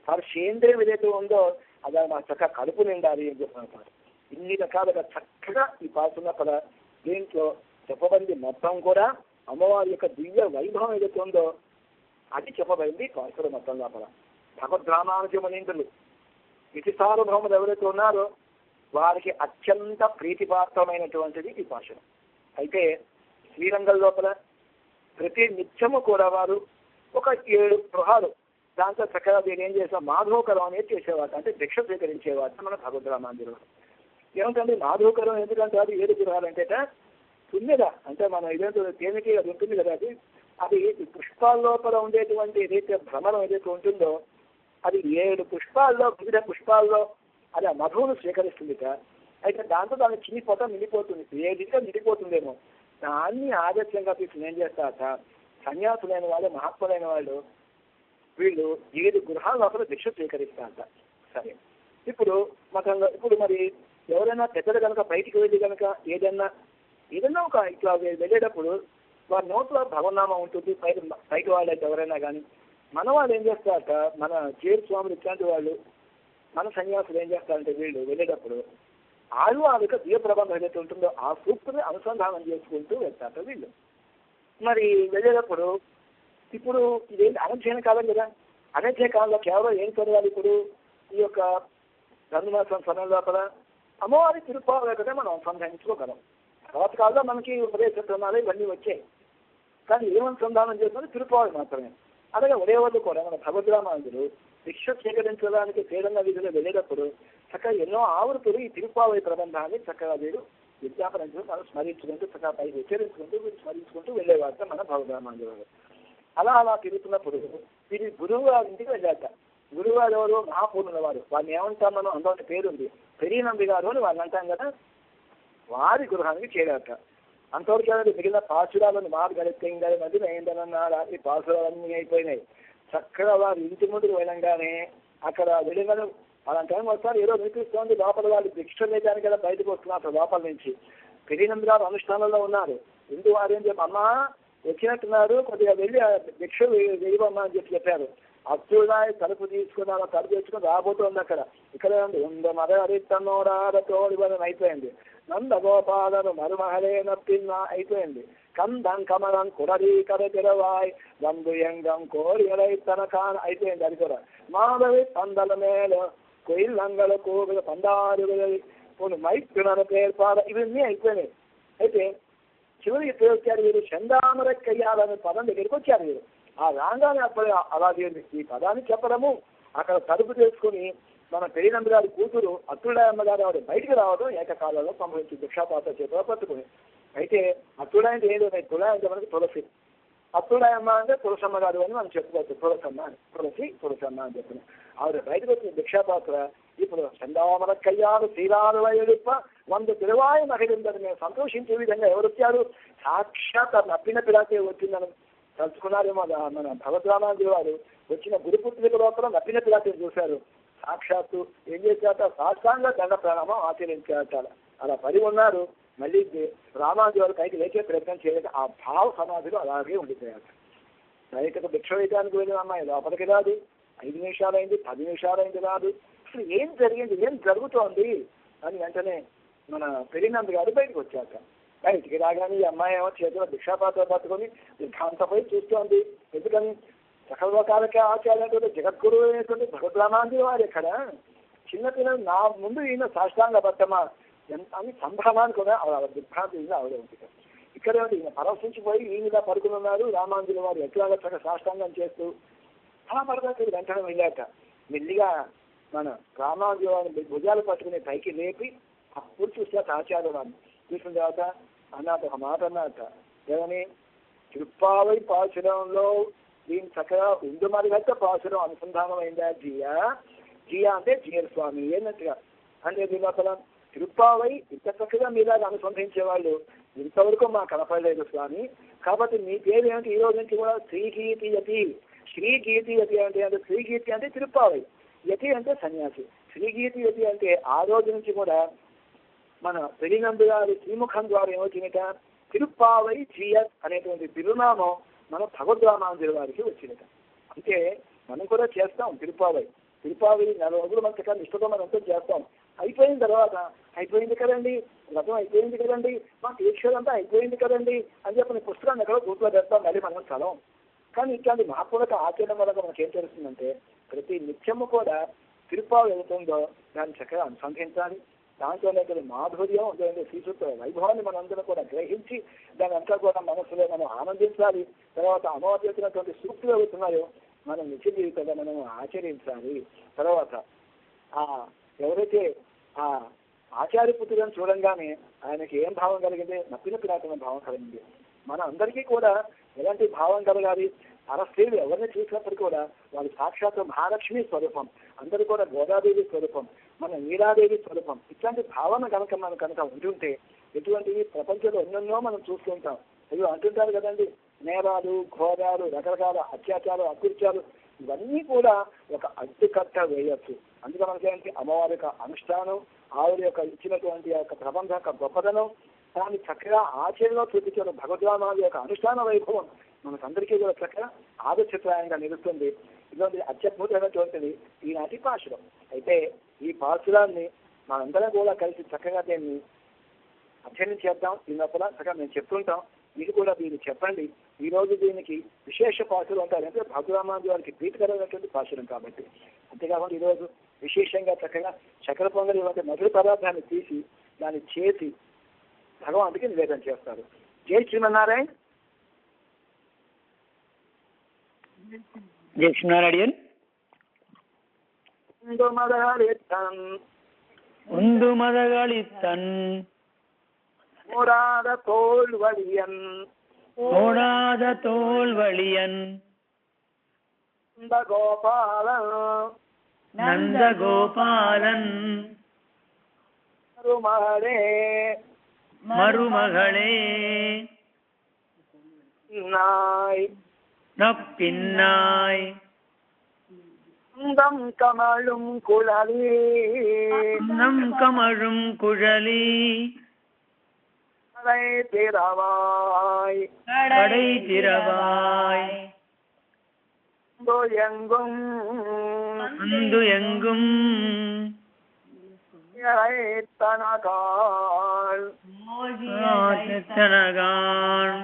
స్పర్శేంద్రియం ఏదైతే ఉందో అది మా చక్కగా కడుపు నిండాలి అని చెప్పినమాట. ఇన్ని రకాలుగా చక్కగా ఈ పాల్గొన్న కదా దీంట్లో చెప్పబడింది. మొత్తం కూడా అమ్మవారి యొక్క దివ్య వైభవం ఏదైతే ఉందో అది చెప్పబడింది పాల్గొన మొత్తం లోపల. భగవద్రామానుజమునీంద్రులు ఇతి సార్వభౌములు ఎవరైతే ఉన్నారో వారికి అత్యంత ప్రీతిపాత్రమైనటువంటిది ఈ భాషణం. అయితే శ్రీరంగం లోపల ప్రతి నిత్యము కూడా వారు ఒక 7 గృహాలు దాంతో చక్కగా వీరు ఏం చేసాం మాధవకరం అనేది చేసేవారు, అంటే భిక్ష స్వీకరించేవారు మన భగవద్రామాంజులు. ఏమిటండి మాధవకరం ఎందుకంటే అది 7 గృహాలు అంటే తుమ్మిద అంటే మనం ఇదేంటో తేనెకి అది ఉంటుంది కదా, అది పుష్పాల లోపల ఉండేటువంటి ఏదైతే భ్రమరం ఏదైతే ఉంటుందో అది 7 పుష్పాల్లో వివిధ పుష్పాల్లో అది ఆ మధువును స్వీకరిస్తుంది. అయితే దాంతో దాన్ని చినిపోతా నిండిపోతుంది, ఏదిగా నిండిపోతుందేమో. దాన్ని ఆదర్శంగా తీసుకుని ఏం చేస్తారట సన్యాసులైన వాళ్ళు మహాత్ములైన వాళ్ళు వీళ్ళు 7 గృహాల లోపల భిక్ష స్వీకరిస్తారట. సరే, ఇప్పుడు మతంలో ఇప్పుడు మరి ఎవరైనా పెద్దలు కనుక బయటికి వెళ్ళి కనుక ఏదైనా ఒక ఇట్లా వెళ్ళేటప్పుడు వారి నోట్లో భగవన్నామం ఉంటుంది. బయట వాళ్ళైతే ఎవరైనా కానీ మన వాళ్ళు ఏం చేస్తారట, మన చేరు స్వాములు ఇట్లాంటి వాళ్ళు మన సన్యాసులు ఏం చేస్తారంటే వీళ్ళు వెళ్ళేటప్పుడు ఆయువాదిక దివ్య ప్రబంధం ఏదైతే ఉంటుందో ఆ సూక్తిని అనుసంధానం చేసుకుంటూ వెళ్తారట వీళ్ళు. మరి వెళ్ళేటప్పుడు ఇప్పుడు ఇదేంటి అనధ్యయన కాలం కదా, అనధ్యయ కాలంలో కేవలం ఏం చదవాలి? ఇప్పుడు ఈ యొక్క ధనుమాసం సమయం లోపల అమ్మవారి తిరుపావళి కదా మనం అనుసంధానించుకోగలం. తర్వాత కాలంలో మనకి ఉపదేశనాలు ఇవన్నీ వచ్చాయి, కానీ ఏం అనుసంధానం చేస్తున్నది తిరుపావళి మాత్రమే. అలాగే ఉదయవాళ్ళు కూడా మన భగవద్రామాంజులు భిక్ష స్వీకరించడానికి తీరంగ వీధిలో వెళ్ళేటప్పుడు చక్కగా ఎన్నో ఆవృతులు ఈ తిరుపావళి ప్రబంధాన్ని చక్కగా వీరు విజ్ఞాపనించు మనం స్మరించుకుంటూ చక్కగా పైకి హెచ్చరించుకుంటూ వీరు స్మరించుకుంటూ వెళ్ళేవారు మన భగవద్రామాంజులు. అలా తిరుగుతున్నప్పుడు వీరి గురువు గారి ఇంటికి వెళ్ళాక, గురువు గారు ఎవరు మహాపూర్ణుల వారు, వారిని ఏమంటాం మనం అందులో పేరుంది పెరియనంబి గారు అని వాళ్ళని అంటాం కదా, వారి గృహానికి చేరాక. అంతవరకు మిగిలిన పాసురాలను మారు గడిపోయిందని మధ్యన ఏంటనన్నారా ఈ పాసురాలన్నీ అయిపోయినాయి. చక్కగా వారు ఇంటి ముందుకు వెళ్ళంగానే అక్కడ వెళ్ళగానే వాళ్ళ టైం వస్తారు, ఏదో వినిపిస్తోంది లోపల వాళ్ళు భిక్ష వేయడానికి కదా బయటకు వస్తున్నారు లోపల నుంచి. పెరియనంబి గారు అనుష్ఠానంలో ఉన్నారు. ఎందుకు వారు ఏం చెప్పి అమ్మా వచ్చినట్టున్నారు, కొద్దిగా వెళ్ళి భిక్ష వేయమమ్మా అని చెప్పారు. అచ్చుడాయి తలుపు తీసుకున్నారు, తలుపు తెచ్చుకుని రాబోతోంది. అక్కడ ఇక్కడ ఉంది మరతోడి అయిపోయింది. నందగోపాలను మరుమహలే నప్పిన్న అయిపోయింది. కందం కమలం కురడీ కర తెరవాయ్ వందుయంగం కోరిలై తనకాన్ అయిపోయింది. అది కూడా మాధవి పందల మేలు కొయిల్లంగల కోవిల పందారు మైత్రులను పేర్పాడ ఇవన్నీ అయిపోయినాయి. అయితే చివరికి ఎప్పుడు వచ్చారు వీరు చందామరక్కయ్యాలనే పదం దగ్గరికి వచ్చారు వీరు. ఆ రాగానే అప్పుడు అలాగే ఈ పదాన్ని చెప్పడము అక్కడ తలుపు చేసుకుని మన పెరియనంబి గారి కూతురు అత్తుడాయమ్మ గారు ఆవిడ బయటికి రావడం ఏకకాలంలో సంభవించి భిక్షాపాత్ర చేతిలో పట్టుకుని. అయితే అత్తుడాయంటే ఏదో తుడాయ అంటే మనకి తులసి, అత్తుడాయమ్మ అంటే తులసమ్మ గారు అని మనం చెప్పుకోవచ్చు. తులసమ్మ అని తులసమ్మ అని చెప్పిన ఆవిడ బయటకు వచ్చిన భిక్షాపాత్ర ఇప్పుడు చందామర కయ్యాలు శ్రీరాలువ ఎడుప్ప 100 తిరువాయి మహిళందని మేము సంతోషించే విధంగా ఎవరు వచ్చారు? సాక్షాత్ నప్పిన పిలాతే వచ్చిందని తలుచుకున్నారేమో. మన భగవద్రామాంజీ వారు వచ్చిన గురుపుత్రిక లోపల నప్పిన పిలాతే చూశారు. సాక్షాత్తు ఏం చేశాట? సాష్టాంగ దండ ప్రణామం ఆచరించాట. అలా పడి ఉన్నారు. మళ్ళీ రామాంజీ వారు పైకి లేచే ప్రయత్నం చేయలేదు. ఆ భావ సమాధిలో అలాగే ఉండిపోయారు. బయటకు భిక్ష వేయడానికి వెళ్ళిన అమ్మాయి లోపలికి రాదు. 5 నిమిషాలైంది, 10 నిమిషాలైంది రాదు. అసలు ఏం జరిగింది, ఏం జరుగుతోంది అని వెంటనే మన పెరినంద్ గారు బయటకు వచ్చాక, బయటికి రాగానే ఈ అమ్మాయి ఏమో చేతిలో భిక్షాపాత్ర పట్టుకొని దిగ్భాంతపోయి చూస్తోంది. ఎందుకని? సకల లోకాలకే ఆచార్య జగద్గురు అయినటువంటి భగవద్రామాంజీ వారు ఎక్కడ చిన్నపిల్లలు నా ముందు ఈయన సాష్టాంగ బద్దమా ఎంత అని సంభ్రమాన్ని కూడా దిగ్భ్రాంతి ఆవిడ ఉంది. ఇక్కడ ఈయన పరవశించిపోయి ఈ మీద పడుకుని ఉన్నారు. రామాంజుల వారు ఎట్లాగా చక్క సాష్టాంగం చేస్తూ అలా పడతారు. వెంటనే వెళ్ళాక మెల్లిగా మన రామాంజుల వారిని భుజాలు పట్టుకుని పైకి లేపి అప్పుడు చూసాక ఆచార్య వారిని చూసిన తర్వాత అన్నట్టు ఒక మాట అన్నట్ట. ఏమని? తిరుప్పావై పాశురంలో దీని చక్కగా ఉండు మరిగట్ట పాశురం అనుసంధానం అయిందా? జియా జియా అంటే జియర్ స్వామి అన్నట్టుగా. అంటే దీని లోపల తిరుప్పావై ఇంత చక్కగా మీలాగా అనుసంధించేవాళ్ళు ఇంతవరకు మాకు కనపడలేదు స్వామి. కాబట్టి మీ పేరు ఏమిటి? ఈ రోజు నుంచి కూడా శ్రీకీర్తి యతి. శ్రీకీర్తి యతి అంటే శ్రీకీర్తి అంటే తిరుప్పావై, యతి అంటే సన్యాసి. శ్రీకీర్తి యతి అంటే ఆ రోజు నుంచి కూడా మన పెరినందు గారి శ్రీముఖం ద్వారా ఏమొచ్చినట? తిరుప్పావై జియత్ అనేటువంటి తిరునామం మన భగవద్రామాంజుల వారికి వచ్చినట. అంటే మనం కూడా చేస్తాం తిరుప్పావై. తిరుప్పావై 4 రోజులు మన చక్కగా నిష్ఠతో మనం అంతా చేస్తాం. అయిపోయిన తర్వాత అయిపోయింది కదండి, వ్రతం అయిపోయింది కదండి, మా తీర్చేదంతా అయిపోయింది కదండి అని చెప్పి పుస్తకాన్ని ఎక్కడో గుర్తులో పెడతాం, మళ్ళీ మనం చదవం. కానీ ఇట్లాంటి మహాపూర్వక ఆచరణ వల్ల మనకి ఏం తెలుస్తుందంటే ప్రతి నిత్యము కూడా తిరుప్పావై వెళుతుందో దాన్ని చక్కగా అనుసంధించాలి. దాంట్లో మాధుర్యం శ్రీసూక్త వైభవాన్ని మనందరం కూడా గ్రహించి దాని అంతా కూడా మనసులో మనం ఆనందించాలి. తర్వాత అమ్మవారు చేసినటువంటి సూక్తులు అవుతున్నాయో మనం నిత్య జీవితంగా మనం ఆచరించాలి. తర్వాత ఎవరైతే ఆ ఆచార్యపుత్రులను చూడంగానే ఆయనకి ఏం భావం కలిగింది? నప్పిన పిలాతన భావం కలిగింది. మన అందరికీ కూడా ఎలాంటి భావం కలగాలి? పరస్త్రీలు ఎవరిని చూసినప్పటికీ కూడా వాళ్ళు సాక్షాత్ మహాలక్ష్మి స్వరూపం, అందరూ కూడా గోదాదేవి స్వరూపం, మన నీలాదేవి స్వరూపం. ఇట్లాంటి భావన కనుక మనం కనుక ఉంటుంటే ఎటువంటివి ప్రపంచంలో ఎన్నెన్నో మనం చూస్తుంటాం. అయ్యో అంటుంటారు కదండి, నేరాలు, ఘోరాలు, రకరకాల అత్యాచారాలు, అకృత్యాలు ఇవన్నీ కూడా ఒక అడ్డుకట్ట వేయచ్చు. అందుకే మనకేంటి? అమ్మవారి యొక్క అనుష్ఠానం, ఆవిడ యొక్క ఇచ్చినటువంటి యొక్క ప్రబంధ యొక్క గొప్పదనం, దాన్ని చక్కగా ఆచరణలో చూపించిన భగవద్రామాంజీ యొక్క అనుష్ఠాన వైభవం మనకందరికీ కూడా చక్కగా ఆదర్శప్రాయంగా నిలుస్తుంది. ఇటువంటి అత్యద్భుతమైనటువంటిది ఈనాటి పాశురం. అయితే ఈ పాశురాన్ని మనందరం కూడా కలిసి చక్కగా దీన్ని అధ్యయనం చేద్దాం. దీని లోపల చక్కగా మేము చెప్తుంటాం, మీరు కూడా దీన్ని చెప్పండి. ఈ రోజు దీనికి విశేష పాశురం ఉంటారు, అంటే భగవద్రామాంజీ వారికి ప్రీతికరమైనటువంటి పాశురం కాబట్టి. అంతేకాకుండా ఈరోజు విశేషంగా చక్కగా చక్కెర పొంగలి వంటి మధుర పదార్థాన్ని తీసి దాన్ని చేసి భగవంతుడికి నివేదన చేస్తారు. జై శ్రీమన్నారాయణ. జై శ్రీమన్నారాయణ. உந்து மதகளித்தன் ஓடாத தோல்வழியன் ஓடாத தோல்வழியன் நந்தகோபாலன் நந்தகோபாலன் மருமகளே மருமகளே நாய் நப்பின்னாய் நம் கமழும் குழலி நம் கமழும் குழலி கடை திறவாய் கடை திறவாய் எங்கும் அந்து எங்கும் தனகால் தனகான்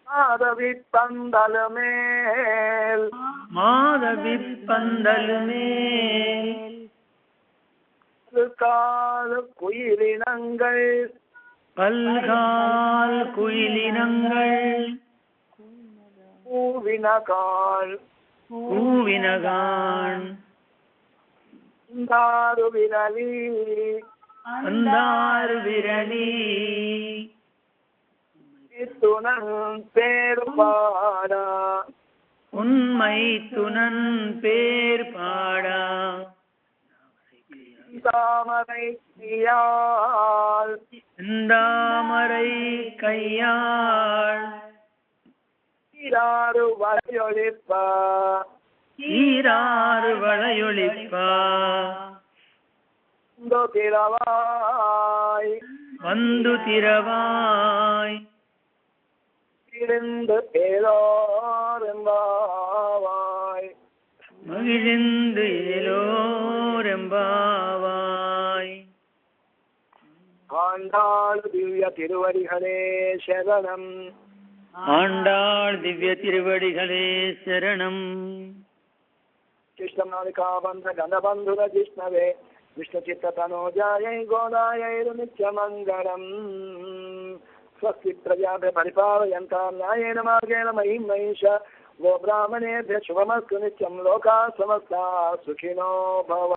மாதவி பந்தலுமேல் மாதவி பந்தலுமேல் கால குயிலினங்கள் பல்கால் குயிலினங்கள் பூவினகால் பூவினகான் அந்தாறு விரலி அந்தார் விரலி துணன் பேர் பாடா உண்மை துணன் பேர் பாடா தாமரை கையாள் செந்தாமரை கையாள் ஈராறு வளையொழிப்ப ஈராறு வளையொழிப்பா திரவாய் வந்து திரவாய் இருந்து ஏலோரெம்பாவாய் மகிழ்ந்து ஏலோரெம்பாவாய். ஆண்டாள் திவ்ய திருவடிகளே சரணம். ஆண்டாள் திவ்ய திருவடிகளே சரணம். கிருஷ்ணநாளிகாபந்த கணபந்துர ஜிஷ்ணவே விஷ்ணுச்சித்த தனோஜாயை கோதாயைருநித்யமங்கலம். ஸ்வஸ்தி பிரஜாபே பரிபாலயந்தாம் न्यायेन मार्गेण मयीं महिष वो ब्राह्मणेभ्यः शुभमस्तु नित्यं लोकाः समस्ताः सुखिनो भव.